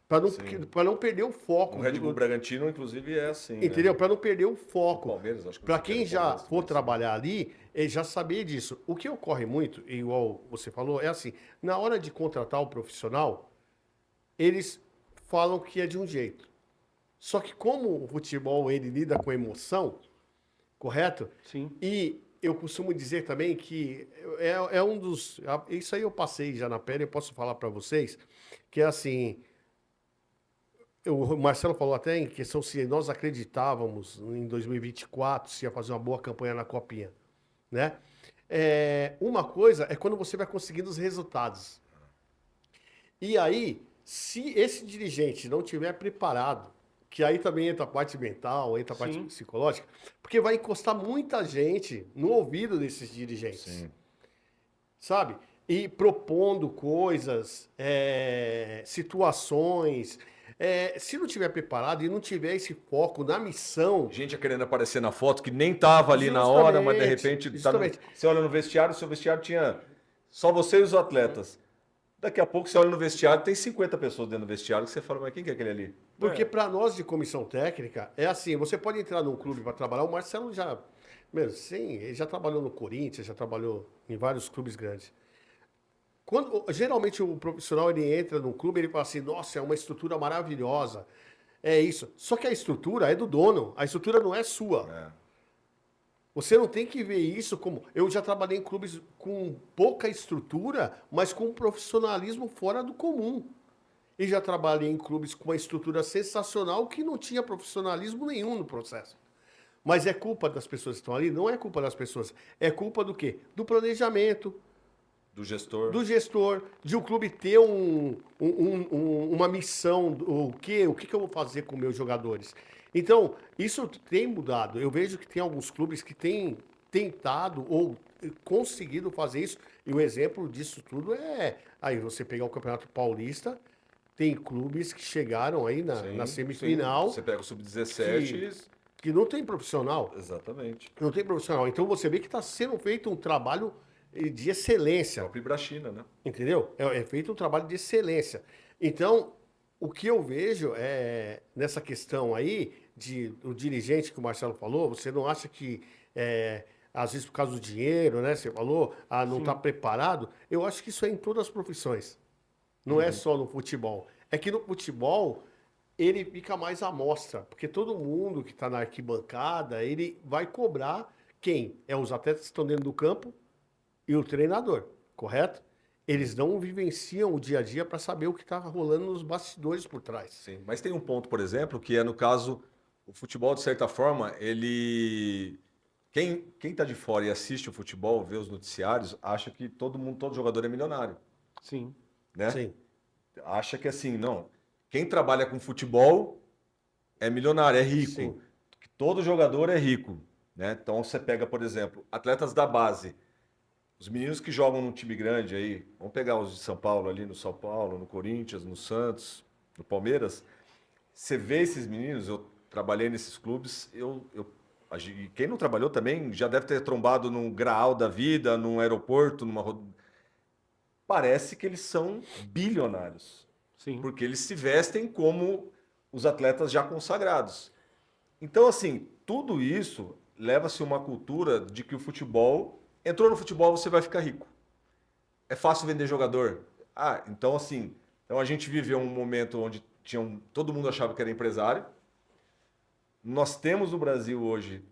Para não perder o foco. O Red Bull Bragantino, inclusive, é assim. Entendeu? Né? Para não perder o O foco. Palmeiras, acho que Para você quem quer o já Palmeiras for também, trabalhar ali, já saber disso. O que ocorre muito, igual você falou, é assim: na hora de contratar o profissional, eles falam que é de um jeito. Só que como o futebol ele lida com emoção, correto? Sim. E eu costumo dizer também que é um dos. Isso aí eu passei já na pele, eu posso falar para vocês, que é assim. O Marcelo falou até em questão se nós acreditávamos em 2024 se ia fazer uma boa campanha na Copinha, né? Uma coisa é quando você vai conseguindo os resultados. E aí, se esse dirigente não tiver preparado, que aí também entra a parte mental, entra a parte Sim. psicológica, porque vai encostar muita gente no ouvido desses dirigentes, Sim. sabe? E propondo coisas, situações. Se não tiver preparado e não tiver esse foco na missão, Gente querendo aparecer na foto que nem tava ali na hora, mas de repente tá justamente. você olha no vestiário, seu vestiário tinha só você e os atletas. Daqui a pouco você olha no vestiário, tem 50 pessoas dentro do vestiário que você fala, mas quem que é aquele ali? Porque para nós de comissão técnica, é assim, você pode entrar num clube para trabalhar, o Marcelo já, mesmo, sim, ele já trabalhou no Corinthians, já trabalhou em vários clubes grandes. Geralmente o profissional ele entra num clube, ele fala assim, nossa, é uma estrutura maravilhosa, é isso. Só que a estrutura é do dono, a estrutura não é sua. É. Você não tem que ver isso como. Eu já trabalhei em clubes com pouca estrutura, mas com um profissionalismo fora do comum. E já trabalhei em clubes com uma estrutura sensacional que não tinha profissionalismo nenhum no processo. Mas é culpa das pessoas que estão ali? Não é culpa das pessoas. É culpa do quê? Do planejamento, Do gestor. do gestor, de o clube ter uma missão, o que eu vou fazer com meus jogadores. Então, isso tem mudado. Eu vejo que tem alguns clubes que têm tentado ou conseguido fazer isso, e o exemplo disso tudo aí você pegar o Campeonato Paulista, tem clubes que chegaram aí na semifinal, Sim. Você pega o Sub-17. que não tem profissional. Exatamente. Não tem profissional. Então você vê que está sendo feito um trabalho de excelência. É o Ibrachina, né? Entendeu? É feito um trabalho de excelência. Então, o que eu vejo é nessa questão aí do dirigente que o Marcelo falou, você não acha que às vezes por causa do dinheiro, né? Você falou, não está preparado. Eu acho que isso é em todas as profissões. Não é só no futebol. É que no futebol ele fica mais à mostra, porque todo mundo que está na arquibancada, ele vai cobrar quem? É os atletas que estão dentro do campo e o treinador, correto? Eles não vivenciam o dia a dia para saber o que está rolando nos bastidores por trás. Sim. Mas tem um ponto, por exemplo, que é no caso, o futebol, de certa forma, ele. Quem está de fora e assiste o futebol, vê os noticiários, acha que todo jogador é milionário. Sim. Né? Sim. Acha que assim, não. Quem trabalha com futebol é milionário, é rico. Sim. Todo jogador é rico. Né? Então você pega, por exemplo, atletas da base. Os meninos que jogam num time grande aí, vamos pegar os de São Paulo ali, no São Paulo, no Corinthians, no Santos, no Palmeiras. Você vê esses meninos, eu trabalhei nesses clubes, quem não trabalhou também já deve ter trombado num Graal da vida, num aeroporto, parece que eles são bilionários. Sim. Porque eles se vestem como os atletas já consagrados. Então, assim, tudo isso leva-se uma cultura de que o futebol Entrou no futebol, você vai ficar rico. É fácil vender jogador? Ah, então assim, então a gente viveu um momento onde todo mundo achava que era empresário. Nós temos no Brasil hoje,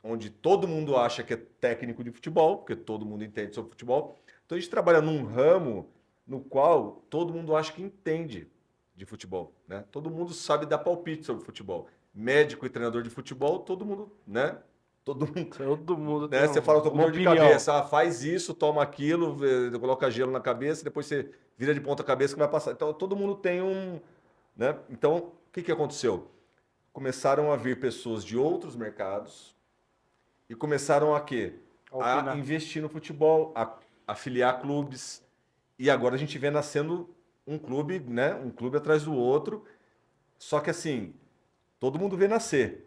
onde todo mundo acha que é técnico de futebol, porque todo mundo entende sobre futebol. Então a gente trabalha num ramo no qual todo mundo acha que entende de futebol, né? Todo mundo sabe dar palpite sobre futebol. Médico e treinador de futebol, todo mundo, né? Todo mundo, né? Você fala, tô com dor de cabeça, faz isso, toma aquilo, coloca gelo na cabeça, depois você vira de ponta cabeça que vai passar. Então todo mundo tem né? Então, o que aconteceu? Começaram a vir pessoas de outros mercados e começaram a quê? A investir no futebol, a filiar clubes. E agora a gente vê nascendo um clube, né? Um clube atrás do outro. Só que assim, todo mundo vê nascer,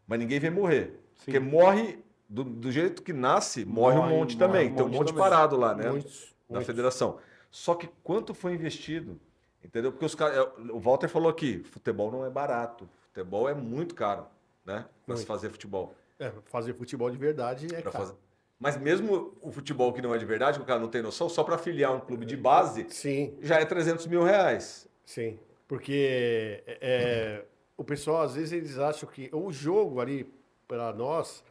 mas ninguém vê morrer. Sim. Porque morre, do jeito que nasce, morre um monte também. Tem um monte parado lá, né? Na federação. Só que quanto foi investido? Entendeu? Porque os caras. O Walter falou aqui, futebol não é barato. Futebol é muito caro, né? Para se fazer futebol. Fazer futebol de verdade é caro. Mas mesmo o futebol que não é de verdade, que o cara não tem noção, só para afiliar um clube de base, sim, já é 300 mil reais. Sim, porque o pessoal, às vezes, eles acham que o jogo ali, para nós,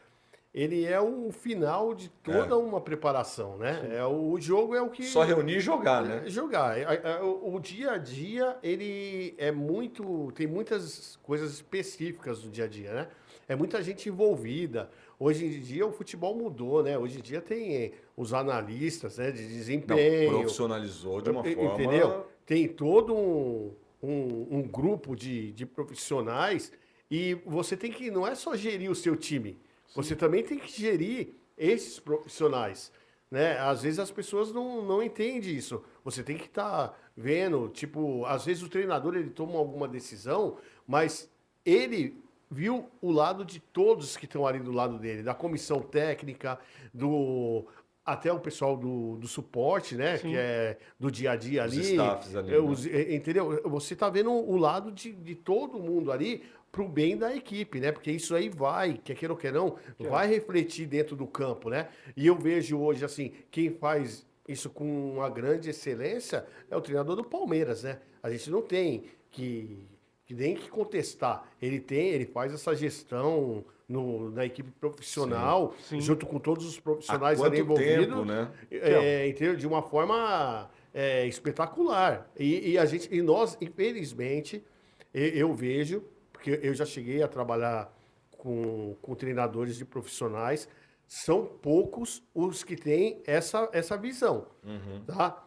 ele é o final de toda uma preparação, né? O jogo é o que... Só reunir e jogar, né? Jogar. O dia a dia, ele tem muitas coisas específicas do dia a dia, né? É muita gente envolvida. Hoje em dia o futebol mudou, né? Hoje em dia tem os analistas, né, de desempenho. Não, profissionalizou de uma forma... Entendeu? Tem todo um grupo de profissionais e você tem que... Não é só gerir o seu time. Sim. Você também tem que gerir esses profissionais, né? Às vezes as pessoas não entendem isso. Você tem que estar vendo, tipo... Às vezes o treinador, ele toma alguma decisão, mas ele... viu o lado de todos que estão ali do lado dele, da comissão técnica, até o pessoal do suporte, né? Sim. Que é do dia a dia ali. Os staffs ali. Entendeu? Você está vendo o lado de todo mundo ali para o bem da equipe, né? Porque isso aí quer queira ou quer não, vai refletir dentro do campo, né? E eu vejo hoje, assim, quem faz isso com uma grande excelência é o treinador do Palmeiras, né? A gente não tem que nem que contestar. Ele faz essa gestão na equipe profissional, sim. Junto com todos os profissionais ali envolvidos, tempo, né? Entendeu? De uma forma espetacular. E nós, infelizmente, eu vejo, porque eu já cheguei a trabalhar com treinadores de profissionais, são poucos os que têm essa visão. Uhum. Tá?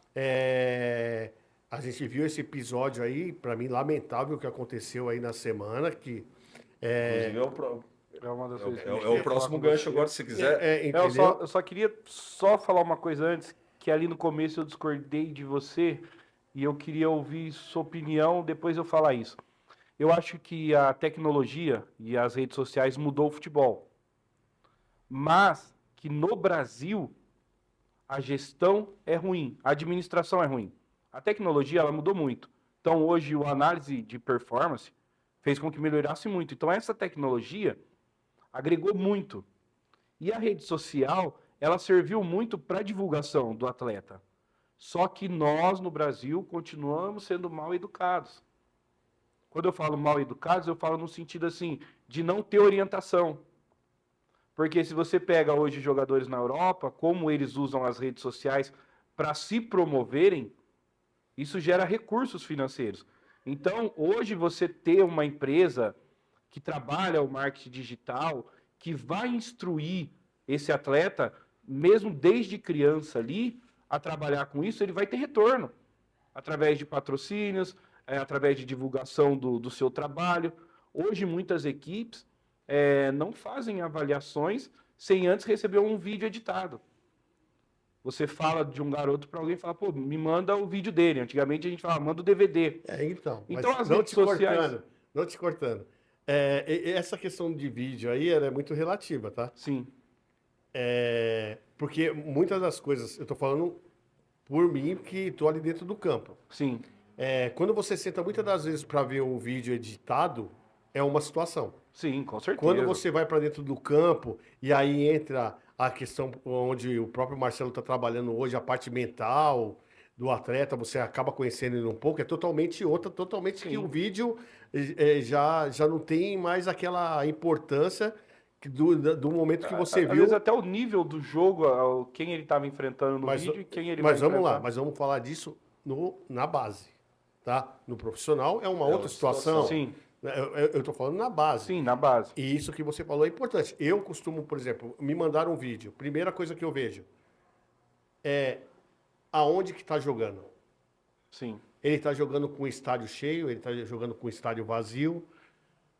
A gente viu esse episódio aí, para mim, lamentável, que aconteceu aí na semana, que... É o próximo gancho agora, se quiser. Eu só queria falar uma coisa antes, que ali no começo eu discordei de você, e eu queria ouvir sua opinião, depois eu falar isso. Eu acho que a tecnologia e as redes sociais mudou o futebol. Mas que no Brasil, a gestão é ruim, a administração é ruim. A tecnologia, ela mudou muito. Então, hoje, a análise de performance fez com que melhorasse muito. Então, essa tecnologia agregou muito. E a rede social, ela serviu muito para a divulgação do atleta. Só que nós, no Brasil, continuamos sendo mal educados. Quando eu falo mal educados, eu falo no sentido, assim, de não ter orientação. Porque se você pega hoje jogadores na Europa, como eles usam as redes sociais para se promoverem, isso gera recursos financeiros. Então, hoje você ter uma empresa que trabalha o marketing digital, que vai instruir esse atleta, mesmo desde criança ali, a trabalhar com isso, ele vai ter retorno. Através de patrocínios, através de divulgação do seu trabalho. Hoje, muitas equipes não fazem avaliações sem antes receber um vídeo editado. Você fala de um garoto para alguém e fala, pô, me manda o vídeo dele. Antigamente a gente falava, manda o DVD. Então as redes sociais... Não te cortando. Essa questão de vídeo aí, ela é muito relativa, tá? Sim. Porque muitas das coisas, eu tô falando por mim, que tô ali dentro do campo. Sim. Quando você senta muitas das vezes para ver um vídeo editado, é uma situação. Sim, com certeza. Quando você vai para dentro do campo e aí entra a questão onde o próprio Marcelo está trabalhando hoje, a parte mental do atleta, você acaba conhecendo ele um pouco, é totalmente outra, totalmente que o vídeo já não tem mais aquela importância do momento que você Às viu. vezes até o nível do jogo, quem ele estava enfrentando no vídeo e quem ele vai Mas vamos enfrentar. lá, mas vamos falar disso na base, tá? No profissional é uma outra situação. Sim, Eu estou falando na base. sim, na base. E isso que você falou é importante. Eu costumo, por exemplo, me mandar um vídeo. Primeira coisa que eu vejo é aonde que está jogando. Sim. Ele está jogando com o estádio cheio, ele está jogando com o estádio vazio,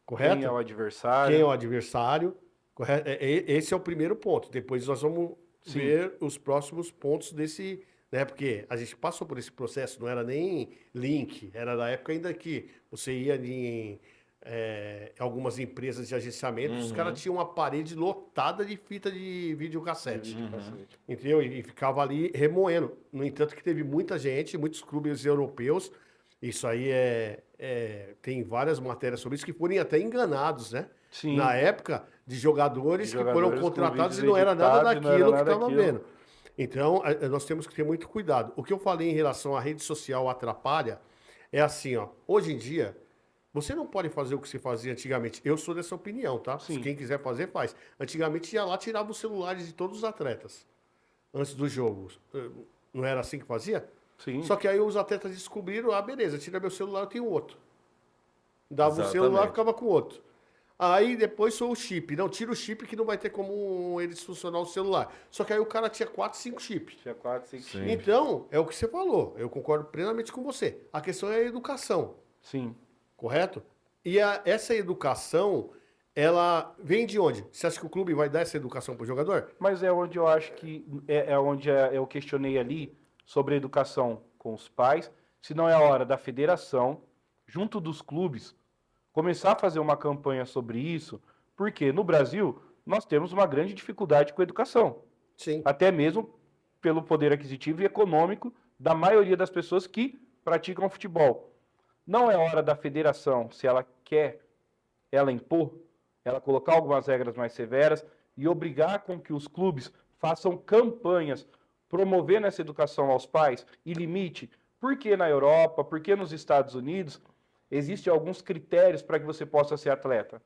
correto? Quem é o adversário? Quem é o adversário, correto? Esse é o primeiro ponto. Depois nós vamos ver os próximos pontos desse, né? Porque a gente passou por esse processo, não era nem link, era na época ainda que você ia em algumas empresas de agenciamento, os caras tinham uma parede lotada de fita de videocassete. Entendeu? E ficava ali remoendo. No entanto, que teve muita gente, muitos clubes europeus, isso aí tem várias matérias sobre isso, que foram até enganados, né? Sim. Na época, de jogadores que foram Jogadores contratados com e não era nada vídeos editados, não era daquilo que nada estava daquilo. vendo. Então, nós temos que ter muito cuidado. O que eu falei em relação à rede social atrapalha é assim, ó. Hoje em dia, você não pode fazer o que se fazia antigamente. Eu sou dessa opinião, tá? Sim. Quem quiser fazer, faz. Antigamente ia lá, tirava os celulares de todos os atletas antes dos jogos. Não era assim que fazia? Sim. Só que aí os atletas descobriram, beleza, tira meu celular, eu tenho outro. Dava o Exatamente. celular, ficava com o outro. Aí depois foi o chip. Não, tira o chip que não vai ter como eles funcionar o celular. Só que aí o cara tinha 4, 5 chips. Tinha 4, 5 Sim. Então, é o que você falou. Eu concordo plenamente com você. A questão é a educação, Sim. correto? E essa educação, ela vem de onde? Você acha que o clube vai dar essa educação para o jogador? Mas é onde eu acho que é onde eu questionei ali sobre a educação com os pais, se não é a hora da federação, junto dos clubes, começar a fazer uma campanha sobre isso, porque no Brasil nós temos uma grande dificuldade com a educação, Sim. até mesmo pelo poder aquisitivo e econômico da maioria das pessoas que praticam futebol. Não é hora da federação, se ela quer ela impor, ela colocar algumas regras mais severas e obrigar com que os clubes façam campanhas promovendo essa educação aos pais e limite. Por que na Europa, por que nos Estados Unidos existem alguns critérios para que você possa ser atleta?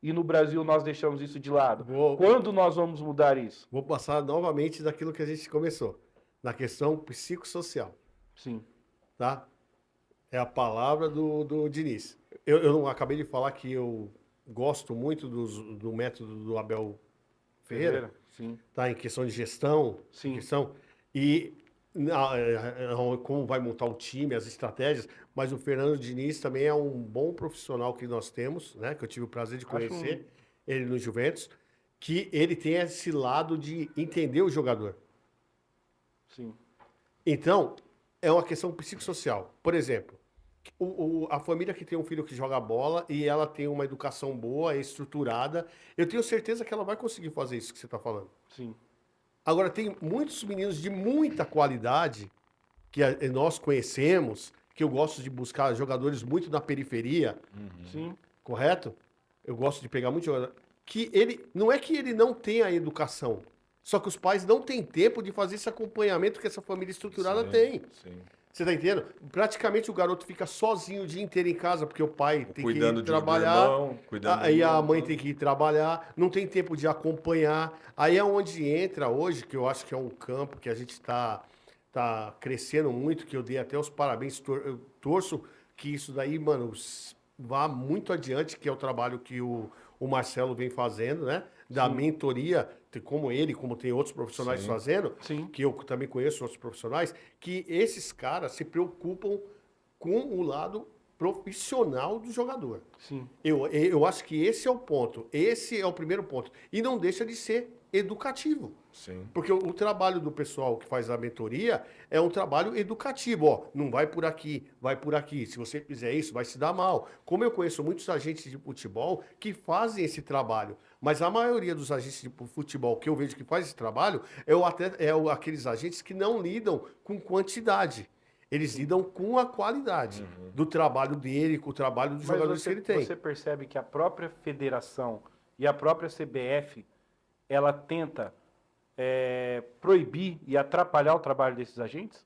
E no Brasil nós deixamos isso de lado. Quando nós vamos mudar isso? Vou passar novamente daquilo que a gente começou, na questão psicossocial, Sim. tá? É a palavra do Diniz. Eu não acabei de falar que eu gosto muito do método do Abel Ferreira, Sim. tá? Em questão de gestão, Sim. E como vai montar o time, as estratégias, mas o Fernando Diniz também é um bom profissional que nós temos, né? Que eu tive o prazer de conhecer ele no Juventus, que ele tem esse lado de entender o jogador. Sim. Então, é uma questão psicossocial. Por exemplo, a família que tem um filho que joga bola e ela tem uma educação boa, estruturada, eu tenho certeza que ela vai conseguir fazer isso que você está falando. Sim. Agora, tem muitos meninos de muita qualidade que nós conhecemos, que eu gosto de buscar jogadores muito na periferia, Sim. correto? Eu gosto de pegar muito jogador. Que não é que ele não tenha a educação, só que os pais não têm tempo de fazer esse acompanhamento que essa família estruturada tem. Sim. Você tá entendendo? Praticamente o garoto fica sozinho o dia inteiro em casa, porque o pai tem Cuidando que ir do trabalhar, irmão, cuidando aí do a irmão, mãe tudo. tem que ir trabalhar, não tem tempo de acompanhar. Aí é onde entra hoje, que eu acho que é um campo que a gente está crescendo muito, que eu dei até os parabéns, eu torço que isso daí, mano, vá muito adiante, que é o trabalho que o Marcelo vem fazendo, né? Da mentoria, como tem outros profissionais fazendo, Sim. que eu também conheço outros profissionais, que esses caras se preocupam com o lado profissional do jogador. Sim. Eu acho que esse é o ponto. Esse é o primeiro ponto. E não deixa de ser educativo. Sim. Porque o trabalho do pessoal que faz a mentoria é um trabalho educativo. Ó, não vai por aqui, vai por aqui. Se você fizer isso, vai se dar mal. Como eu conheço muitos agentes de futebol que fazem esse trabalho, mas a maioria dos agentes de futebol que eu vejo que faz esse trabalho aqueles agentes que não lidam com quantidade. Eles lidam com a qualidade do trabalho dele, com o trabalho dos jogadores que ele tem. Você percebe que a própria federação e a própria CBF, ela tenta proibir e atrapalhar o trabalho desses agentes?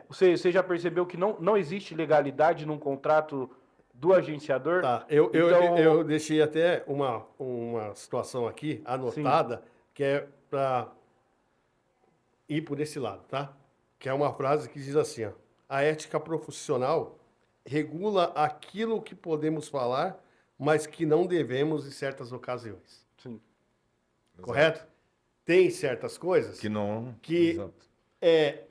Você já percebeu que não existe legalidade num contrato do agenciador? Tá, Então- eu deixei até uma situação aqui anotada, que é para ir por esse lado, tá? Que é uma frase que diz assim, ó, a ética profissional regula aquilo que podemos falar, mas que não devemos em certas ocasiões. Sim. Correto? Tem certas coisas Que não... que Exato.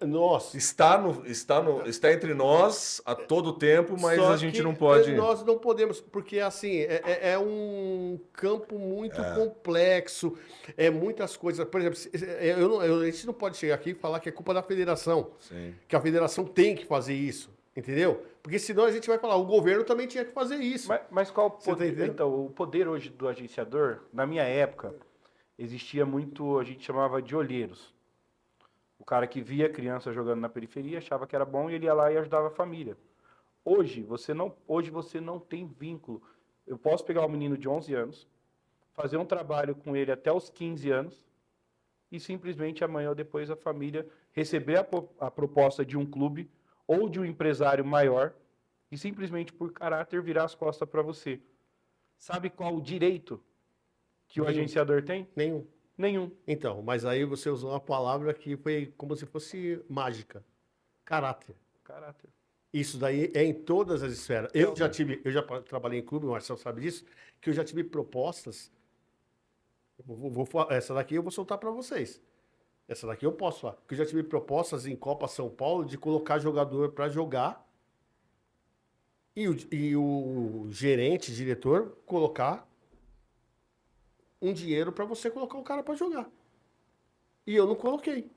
nós... Está entre nós a todo tempo, mas Só a gente que não pode... Nós não podemos, porque assim, é um campo muito complexo, muitas coisas. Por exemplo, a gente não pode chegar aqui e falar que é culpa da federação, Sim. que a federação tem que fazer isso, entendeu? Porque senão a gente vai falar, o governo também tinha que fazer isso. Mas qual o Você tá poder? entendendo? Então, o poder hoje do agenciador, na minha época, existia muito, a gente chamava de olheiros. O cara que via criança jogando na periferia, achava que era bom e ele ia lá e ajudava a família. Hoje você não tem vínculo. Eu posso pegar um menino de 11 anos, fazer um trabalho com ele até os 15 anos e simplesmente amanhã ou depois a família receber a proposta de um clube ou de um empresário maior e simplesmente por caráter virar as costas para você. Sabe qual o direito que o Nenhum. agenciador tem? Nenhum. Nenhum. Então, mas aí você usou uma palavra que foi como se fosse mágica. Caráter. Caráter. Isso daí é em todas as esferas. Eu já trabalhei em clube, o Marcelo sabe disso, que eu já tive propostas. Essa daqui eu vou soltar para vocês. Essa daqui eu posso falar. Que eu já tive propostas em Copa São Paulo de colocar jogador para jogar e o gerente, diretor, colocar um dinheiro para você colocar o cara para jogar. E eu não coloquei.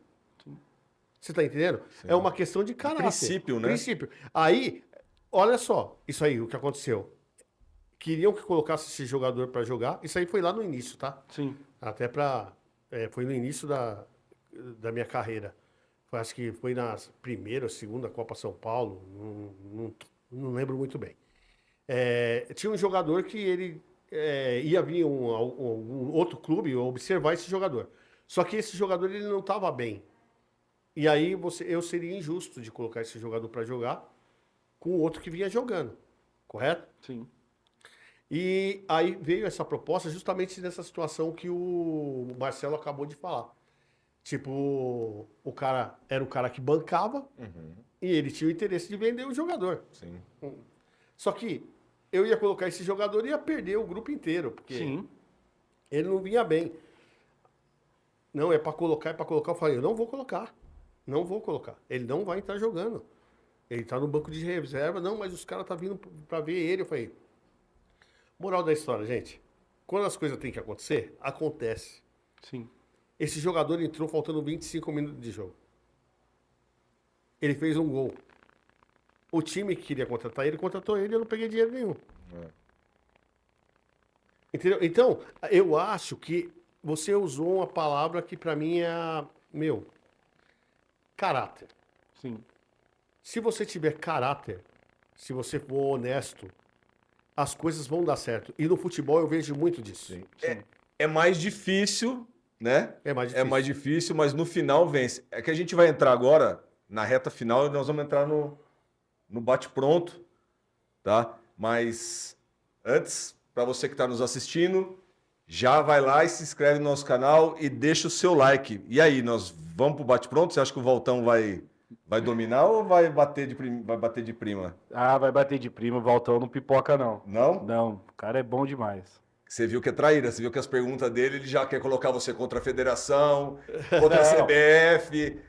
Você tá entendendo? Sim. É uma questão de caráter. Princípio, né? Princípio. Aí, olha só, isso aí, o que aconteceu. Queriam que colocasse esse jogador para jogar. Isso aí foi lá no início, tá? Sim. Até foi no início da minha carreira. Acho que foi na primeira ou segunda Copa São Paulo. Não lembro muito bem. Tinha um jogador que ele ia vir um outro clube observar esse jogador. Só que esse jogador ele não estava bem. E aí eu seria injusto de colocar esse jogador para jogar com o outro que vinha jogando. Correto? Sim. E aí veio essa proposta justamente nessa situação que o Marcelo acabou de falar. Tipo, o cara era o cara que bancava e ele tinha o interesse de vender o jogador. Sim. Só que eu ia colocar esse jogador e ia perder o grupo inteiro, porque Sim. ele não vinha bem. Não, é para colocar. Eu falei, eu não vou colocar. Não vou colocar. Ele não vai estar jogando. Ele tá no banco de reserva. Não, mas os caras tá vindo para ver ele. Eu falei, moral da história, gente. Quando as coisas têm que acontecer, acontece. Sim. Esse jogador entrou faltando 25 minutos de jogo. Ele fez um gol. O time que queria contratar ele, contratou ele, eu não peguei dinheiro nenhum. Entendeu? Então, eu acho que você usou uma palavra que pra mim é, caráter. Sim. Se você tiver caráter, se você for honesto, as coisas vão dar certo. E no futebol eu vejo muito disso. Sim. É mais difícil, né? É mais difícil. É mais difícil, mas no final vence. É que a gente vai entrar agora, na reta final, e nós vamos entrar no bate-pronto, tá? Mas antes, para você que está nos assistindo, já vai lá e se inscreve no nosso canal e deixa o seu like. E aí, nós vamos pro bate-pronto? Você acha que o Valtão vai dominar ou vai bater de prima? Ah, vai bater de prima, o Valtão não pipoca, não. Não? Não, o cara é bom demais. Você viu que é traíra, você viu que as perguntas dele, ele já quer colocar você contra a federação, contra a Não. CBF.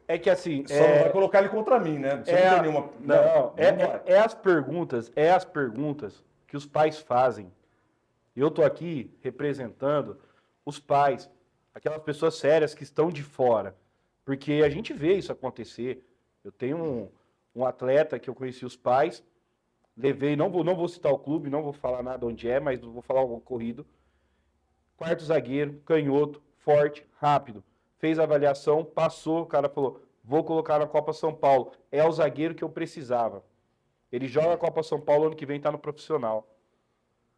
É que assim. Só não vai colocar ele contra mim, né? Você não tem nenhuma. Não, vai. as perguntas que os pais fazem. Eu tô aqui representando os pais, aquelas pessoas sérias que estão de fora. Porque a gente vê isso acontecer. Eu tenho um atleta que eu conheci os pais, levei, não vou citar o clube, não vou falar nada onde é, mas vou falar o ocorrido. Quarto zagueiro, canhoto, forte, rápido. Fez a avaliação, passou, o cara falou, vou colocar na Copa São Paulo. É o zagueiro que eu precisava. Ele joga a Copa São Paulo, ano que vem tá no profissional.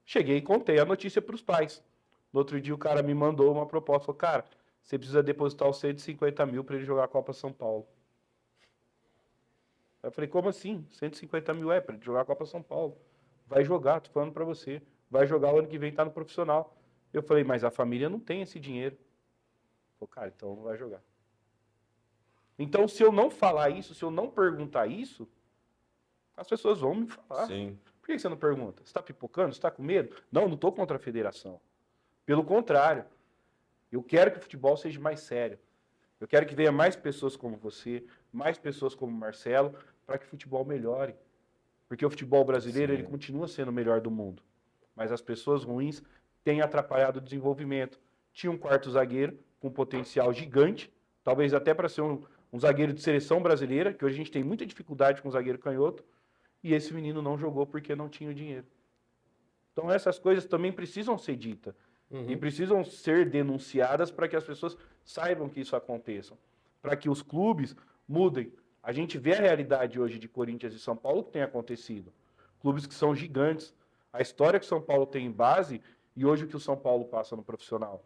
Cheguei e contei a notícia para os pais. No outro dia o cara me mandou uma proposta. Falou, cara, você precisa depositar os 150 mil para ele jogar a Copa São Paulo. Aí eu falei, como assim? 150 mil para ele jogar a Copa São Paulo. Vai jogar, tô falando para você. Vai jogar o ano que vem, tá no profissional. Eu falei, mas a família não tem esse dinheiro. Falei, cara, então não vai jogar. Então, se eu não falar isso, se eu não perguntar isso, as pessoas vão me falar. Sim. Por que você não pergunta? Você está pipocando? Você está com medo? Não, não estou contra a federação. Pelo contrário, eu quero que o futebol seja mais sério. Eu quero que venha mais pessoas como você, mais pessoas como o Marcelo, para que o futebol melhore. Porque o futebol brasileiro ele continua sendo o melhor do mundo. Mas as pessoas ruins têm atrapalhado o desenvolvimento. Tinha um quarto zagueiro com potencial gigante, talvez até para ser um zagueiro de seleção brasileira, que hoje a gente tem muita dificuldade com o zagueiro canhoto, e esse menino não jogou porque não tinha o dinheiro. Então essas coisas também precisam ser ditas. E precisam ser denunciadas para que as pessoas saibam que isso aconteça. Para que os clubes mudem. A gente vê a realidade hoje de Corinthians e São Paulo que tem acontecido. Clubes que são gigantes. A história que o São Paulo tem em base e hoje o que o São Paulo passa no profissional.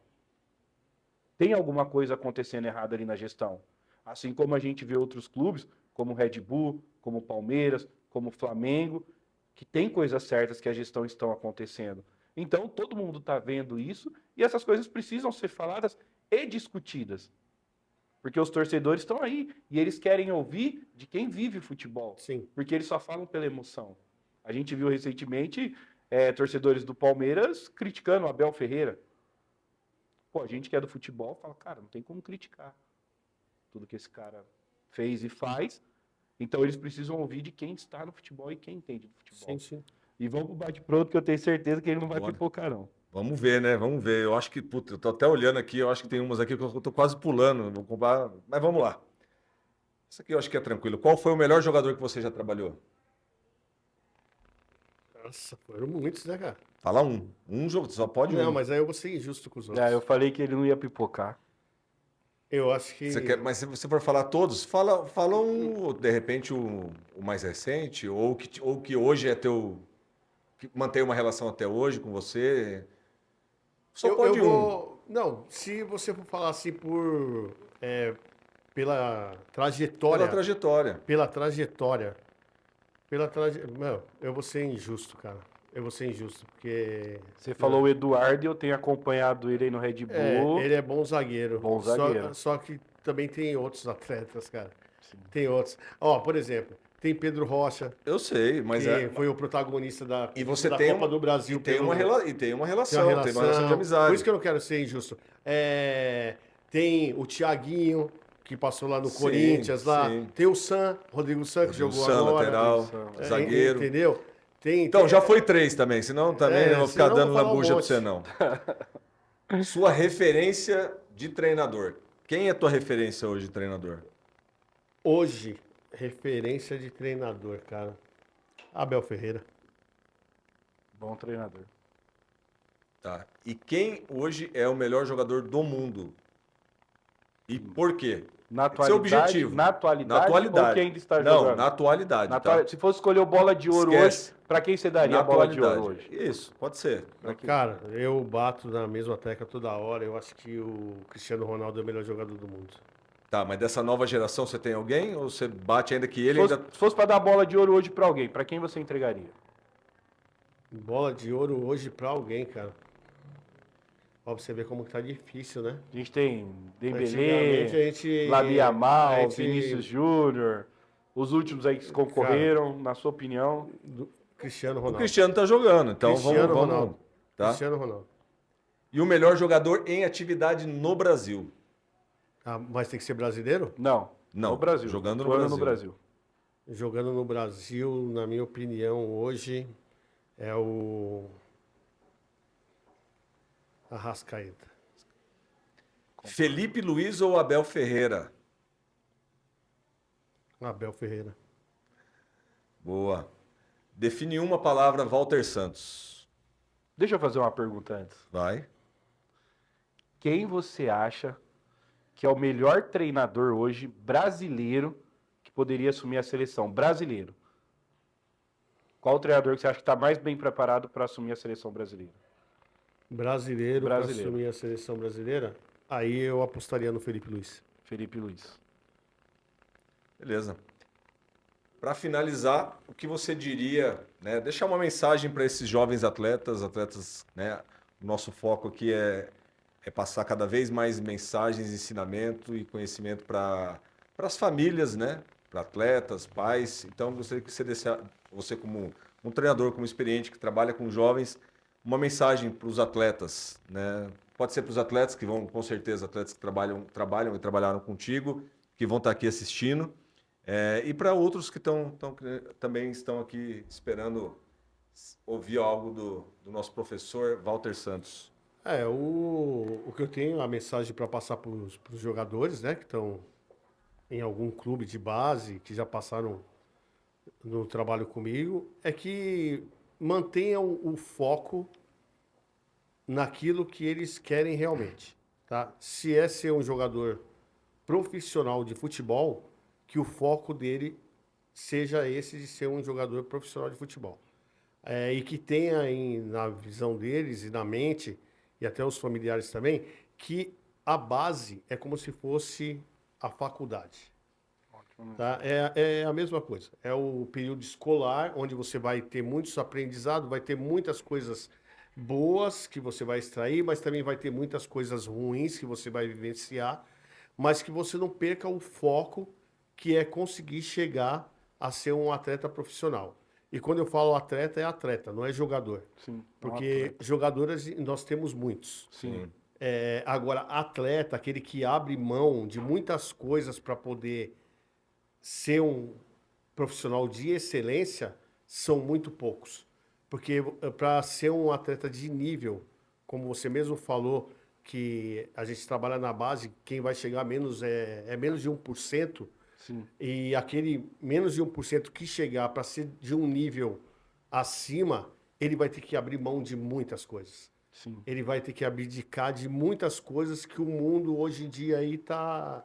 Tem alguma coisa acontecendo errada ali na gestão. Assim como a gente vê outros clubes, como o Red Bull, como o Palmeiras, como o Flamengo, que tem coisas certas que a gestão estão acontecendo. Então, todo mundo está vendo isso e essas coisas precisam ser faladas e discutidas. Porque os torcedores estão aí e eles querem ouvir de quem vive o futebol. Sim. Porque eles só falam pela emoção. A gente viu recentemente torcedores do Palmeiras criticando o Abel Ferreira. Pô, a gente que é do futebol fala, cara, não tem como criticar tudo que esse cara fez e faz. Então, eles precisam ouvir de quem está no futebol e quem entende do futebol. Sim, sim. E vamos pro bate-pronto, que eu tenho certeza que ele não vai Bora. pipocar, não. Vamos ver, né? Vamos ver. Eu acho que, puta, eu tô até olhando aqui, eu acho que tem umas aqui que eu tô quase pulando. Vou comprar, mas vamos lá. Isso aqui eu acho que é tranquilo. Qual foi o melhor jogador que você já trabalhou? Nossa, foram muitos, né, cara? Fala um. Um jogo, só pode Não, um. mas aí eu vou ser injusto com os outros. Eu falei que ele não ia pipocar. Eu acho que... Mas se você for falar todos, fala um, de repente, o mais recente, ou que hoje é teu. Que mantém uma relação até hoje com você. Só pode um. Não, se você for falar assim pela trajetória. Pela trajetória. Não, eu vou ser injusto, cara. Eu vou ser injusto, porque... Você falou o Eduardo e eu tenho acompanhado ele aí no Red Bull. ele é bom zagueiro. Bom zagueiro. Só que também tem outros atletas, cara. Sim. Tem outros. Ó, por exemplo, tem Pedro Rocha. Eu sei, mas que foi o protagonista da tem Copa do Brasil. E tem uma relação, tem uma relação de amizade. Por isso que eu não quero ser injusto. Tem o Thiaguinho, que passou lá no Corinthians, lá. Sim. Tem o Rodrigo San, que jogou San, agora. lateral, zagueiro. Entendeu? Então, já foi 3 também, senão também eu não vou ficar dando lambuja pra você, não. Sua referência de treinador. Quem é tua referência hoje de treinador? Hoje, referência de treinador, cara. Abel Ferreira. Bom treinador. Tá. E quem hoje é o melhor jogador do mundo? E por quê? Na atualidade, Seu objetivo. Na atualidade ou quem ainda está Não, jogando? na atualidade. Se fosse escolher o bola de ouro Esquece. hoje, para quem você daria Na a bola de atualidade. ouro hoje? Isso, pode ser. Cara, eu bato na mesma tecla toda hora. Eu acho que o Cristiano Ronaldo é o melhor jogador do mundo. Tá, mas dessa nova geração você tem alguém? Ou você bate ainda que ele Se fosse para dar a bola de ouro hoje para alguém, para quem você entregaria? Bola de ouro hoje pra alguém, cara. Ó, pra você ver como que tá difícil, né? A gente tem Antigamente Dembélé, a gente... Lamine Yamal, a gente- Vinícius Júnior, os últimos aí que concorreram, na sua opinião. Cristiano O Ronaldo. Cristiano tá jogando, então Cristiano vamos, Ronaldo. tá? Cristiano Ronaldo. E o melhor jogador em atividade no Brasil? Ah, mas tem que ser brasileiro? Não, Não, no Brasil. jogando no Atuando Brasil. Jogando no Brasil, na minha opinião, hoje é o Arrascaeta. Felipe Luiz ou Abel Ferreira? Abel Ferreira. Boa. Define uma palavra, Walter Santos. Deixa eu fazer uma pergunta antes. Vai. Quem você acha que é o melhor treinador hoje brasileiro que poderia assumir a seleção? Brasileiro. Qual o treinador que você acha que está mais bem preparado para assumir a seleção brasileira? Brasileiro para Brasileiro. assumir a seleção brasileira? Aí eu apostaria no Felipe Luiz. Felipe Luiz. Beleza. Para finalizar, o que você diria, né? Deixar uma mensagem para esses jovens atletas, né? O nosso foco aqui é passar cada vez mais mensagens, ensinamento e conhecimento para as famílias, né? Para atletas, pais. Então, gostaria que você como um treinador, como experiente, que trabalha com jovens, uma mensagem para os atletas, né? Pode ser para os atletas que vão, com certeza, atletas que trabalham e trabalharam contigo, que vão estar aqui assistindo, e para outros que também estão aqui esperando ouvir algo do nosso professor Walter Santos. O que eu tenho, a mensagem para passar para os jogadores, né, que estão em algum clube de base, que já passaram no trabalho comigo, é que mantenham o foco naquilo que eles querem realmente, tá? Se é ser um jogador profissional de futebol, que o foco dele seja esse de ser um jogador profissional de futebol. E que tenha na visão deles e na mente, e até os familiares também, que a base é como se fosse a faculdade. Tá? É a mesma coisa. É o período escolar, onde você vai ter muitos aprendizados, vai ter muitas coisas boas que você vai extrair, mas também vai ter muitas coisas ruins que você vai vivenciar, mas que você não perca o foco, que é conseguir chegar a ser um atleta profissional. E quando eu falo atleta, é atleta, não é jogador. Sim. Porque jogadores nós temos muitos. Sim. Agora, atleta, aquele que abre mão de muitas coisas para poder ser um profissional de excelência, são muito poucos. Porque para ser um atleta de nível, como você mesmo falou, que a gente trabalha na base, quem vai chegar menos é menos de 1%, Sim. e aquele menos de 1% que chegar para ser de um nível acima, ele vai ter que abrir mão de muitas coisas. Sim. Ele vai ter que abdicar de muitas coisas que o mundo hoje em dia aí tá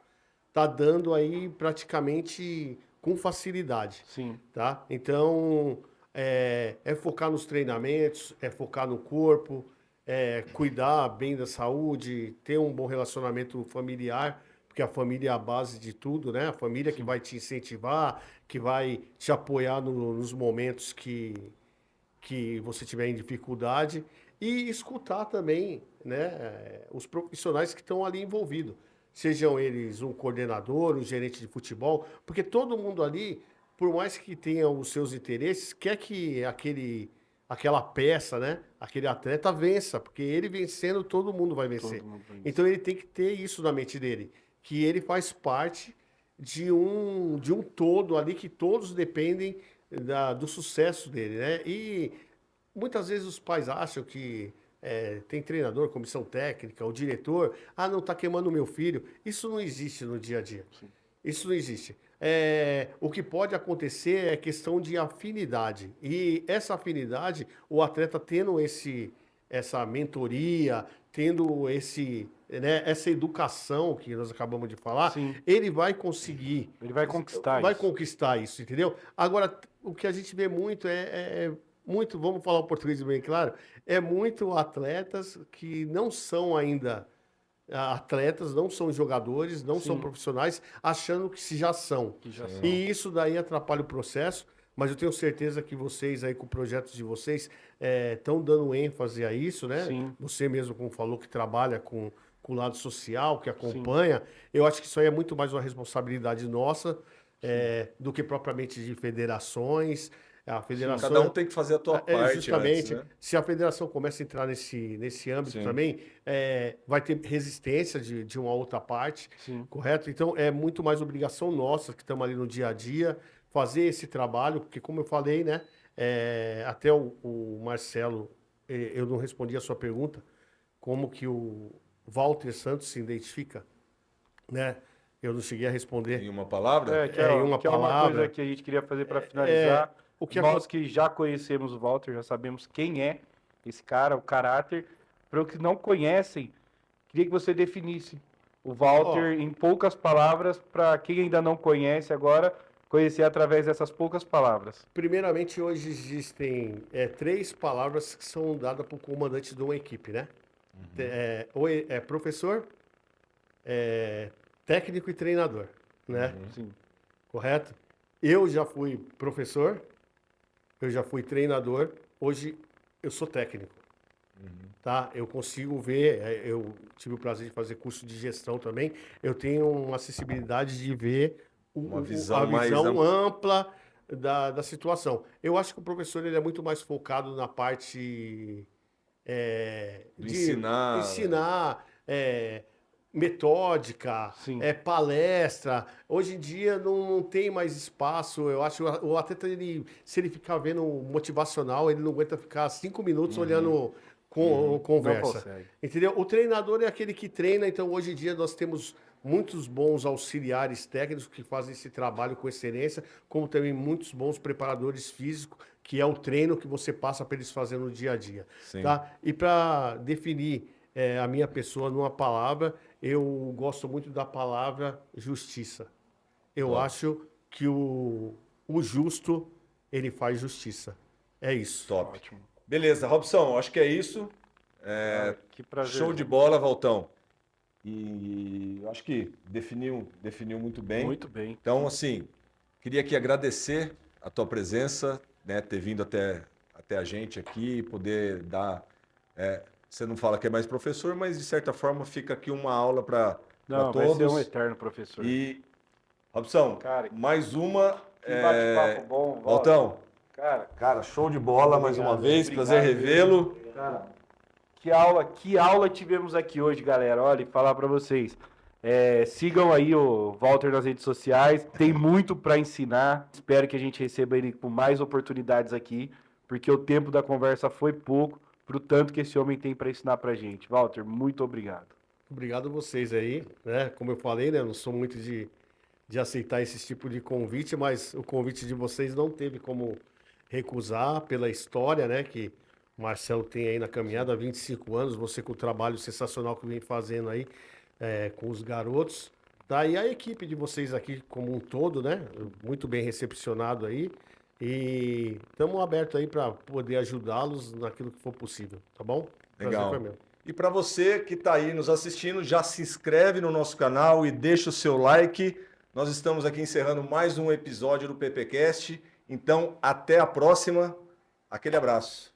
dando aí praticamente com facilidade. Sim. Tá? Então, é focar nos treinamentos, é focar no corpo, cuidar bem da saúde, ter um bom relacionamento familiar, porque a família é a base de tudo, né? A família que vai te incentivar, que vai te apoiar nos momentos que você tiver em dificuldade, e escutar também, né, os profissionais que estão ali envolvidos. Sejam eles um coordenador, um gerente de futebol, porque todo mundo ali, por mais que tenha os seus interesses, quer que aquela peça, né, aquele atleta vença, porque ele vencendo, todo mundo vai vencer. Todo mundo vai vencer. Então ele tem que ter isso na mente dele, que ele faz parte de um todo ali, que todos dependem do sucesso dele, né? E muitas vezes os pais acham que tem treinador, comissão técnica, o diretor, não está queimando o meu filho. Isso não existe no dia a dia. Sim. Isso não existe. O que pode acontecer é questão de afinidade. E essa afinidade, o atleta tendo essa mentoria, tendo essa educação que nós acabamos de falar, Sim. ele vai conseguir. Ele vai conquistar Vai isso. conquistar isso, entendeu? Agora, o que a gente vê muito muito, vamos falar o português bem claro, é muito atletas que não são ainda atletas, não são jogadores, não são Sim. profissionais, achando que se já são. Que já são. E isso daí atrapalha o processo, mas eu tenho certeza que vocês aí com projetos de vocês estão dando ênfase a isso, né? Sim. Você mesmo, como falou, que trabalha com o lado social, que acompanha, eu acho que isso aí é muito mais uma responsabilidade nossa do que propriamente de federações. A federação, Cada um tem que fazer a tua parte justamente, antes, né? se a federação começa a entrar nesse âmbito Sim. também, vai ter resistência de uma outra parte, Sim. correto? Então, é muito mais obrigação nossa, que estamos ali no dia a dia, fazer esse trabalho, porque como eu falei, né, até o Marcelo, eu não respondi a sua pergunta, como que o Walter Santos se identifica, né? Eu não cheguei a responder. Em uma palavra? Que é uma palavra. coisa que a gente queria fazer para finalizar. O que Nós que já conhecemos o Walter, já sabemos quem é esse cara, o caráter. Para os que não conhecem, queria que você definisse o Walter, em poucas palavras, para quem ainda não conhece agora, conhecer através dessas poucas palavras. Primeiramente, hoje existem 3 palavras que são dadas para o comandante de uma equipe, né? Professor, técnico e treinador, né? Sim. Correto? Eu já fui professor, eu já fui treinador, hoje eu sou técnico. Tá? Eu consigo ver, eu tive o prazer de fazer curso de gestão também, eu tenho uma acessibilidade de ver Uma visão a mais visão ampla da situação. Eu acho que o professor ele é muito mais focado na parte Do de ensinar, metódica, Sim. palestra. Hoje em dia não tem mais espaço. Eu acho o atleta, se ele ficar vendo motivacional, ele não aguenta ficar 5 minutos olhando conversa. Não consegue. Entendeu? O treinador é aquele que treina, então hoje em dia nós temos muitos bons auxiliares técnicos que fazem esse trabalho com excelência, como também muitos bons preparadores físicos, que é o treino que você passa para eles fazerem no dia a dia. Sim. Tá? E para definir a minha pessoa numa palavra, eu gosto muito da palavra justiça. Eu Top. acho que o justo, ele faz justiça. É isso. top. Ótimo. Beleza, Robson, acho que é isso. Que prazer. Show de bola, Valtão. E eu acho que definiu muito bem. Muito bem. Então, assim, queria aqui agradecer a tua presença, né, ter vindo até a gente aqui, poder dar. Você não fala que é mais professor, mas de certa forma fica aqui uma aula para Não, todos. vai ser um eterno professor. E, Robson, Cara, mais uma. Que bate-papo bom, Valtão, Cara, show de bola mais uma vez, obrigado prazer revê-lo. Cara, que aula tivemos aqui hoje, galera. Olha, e falar pra vocês. Sigam aí o Walter nas redes sociais. Tem muito pra ensinar. Espero que a gente receba ele com mais oportunidades aqui, porque o tempo da conversa foi pouco pro tanto que esse homem tem pra ensinar pra gente. Walter, muito obrigado. Obrigado a vocês aí, né? Como eu falei, né? Eu não sou muito de aceitar esse tipo de convite, mas o convite de vocês não teve como recusar pela história, né? Que o Marcelo tem aí na caminhada há 25 anos, você com o trabalho sensacional que vem fazendo aí com os garotos. Tá? E a equipe de vocês aqui como um todo, né? Muito bem recepcionado aí. E estamos abertos aí para poder ajudá-los naquilo que for possível, tá bom? Legal. Prazer foi meu. E para você que está aí nos assistindo, já se inscreve no nosso canal e deixa o seu like. Nós estamos aqui encerrando mais um episódio do PPcast. Então, até a próxima. Aquele abraço.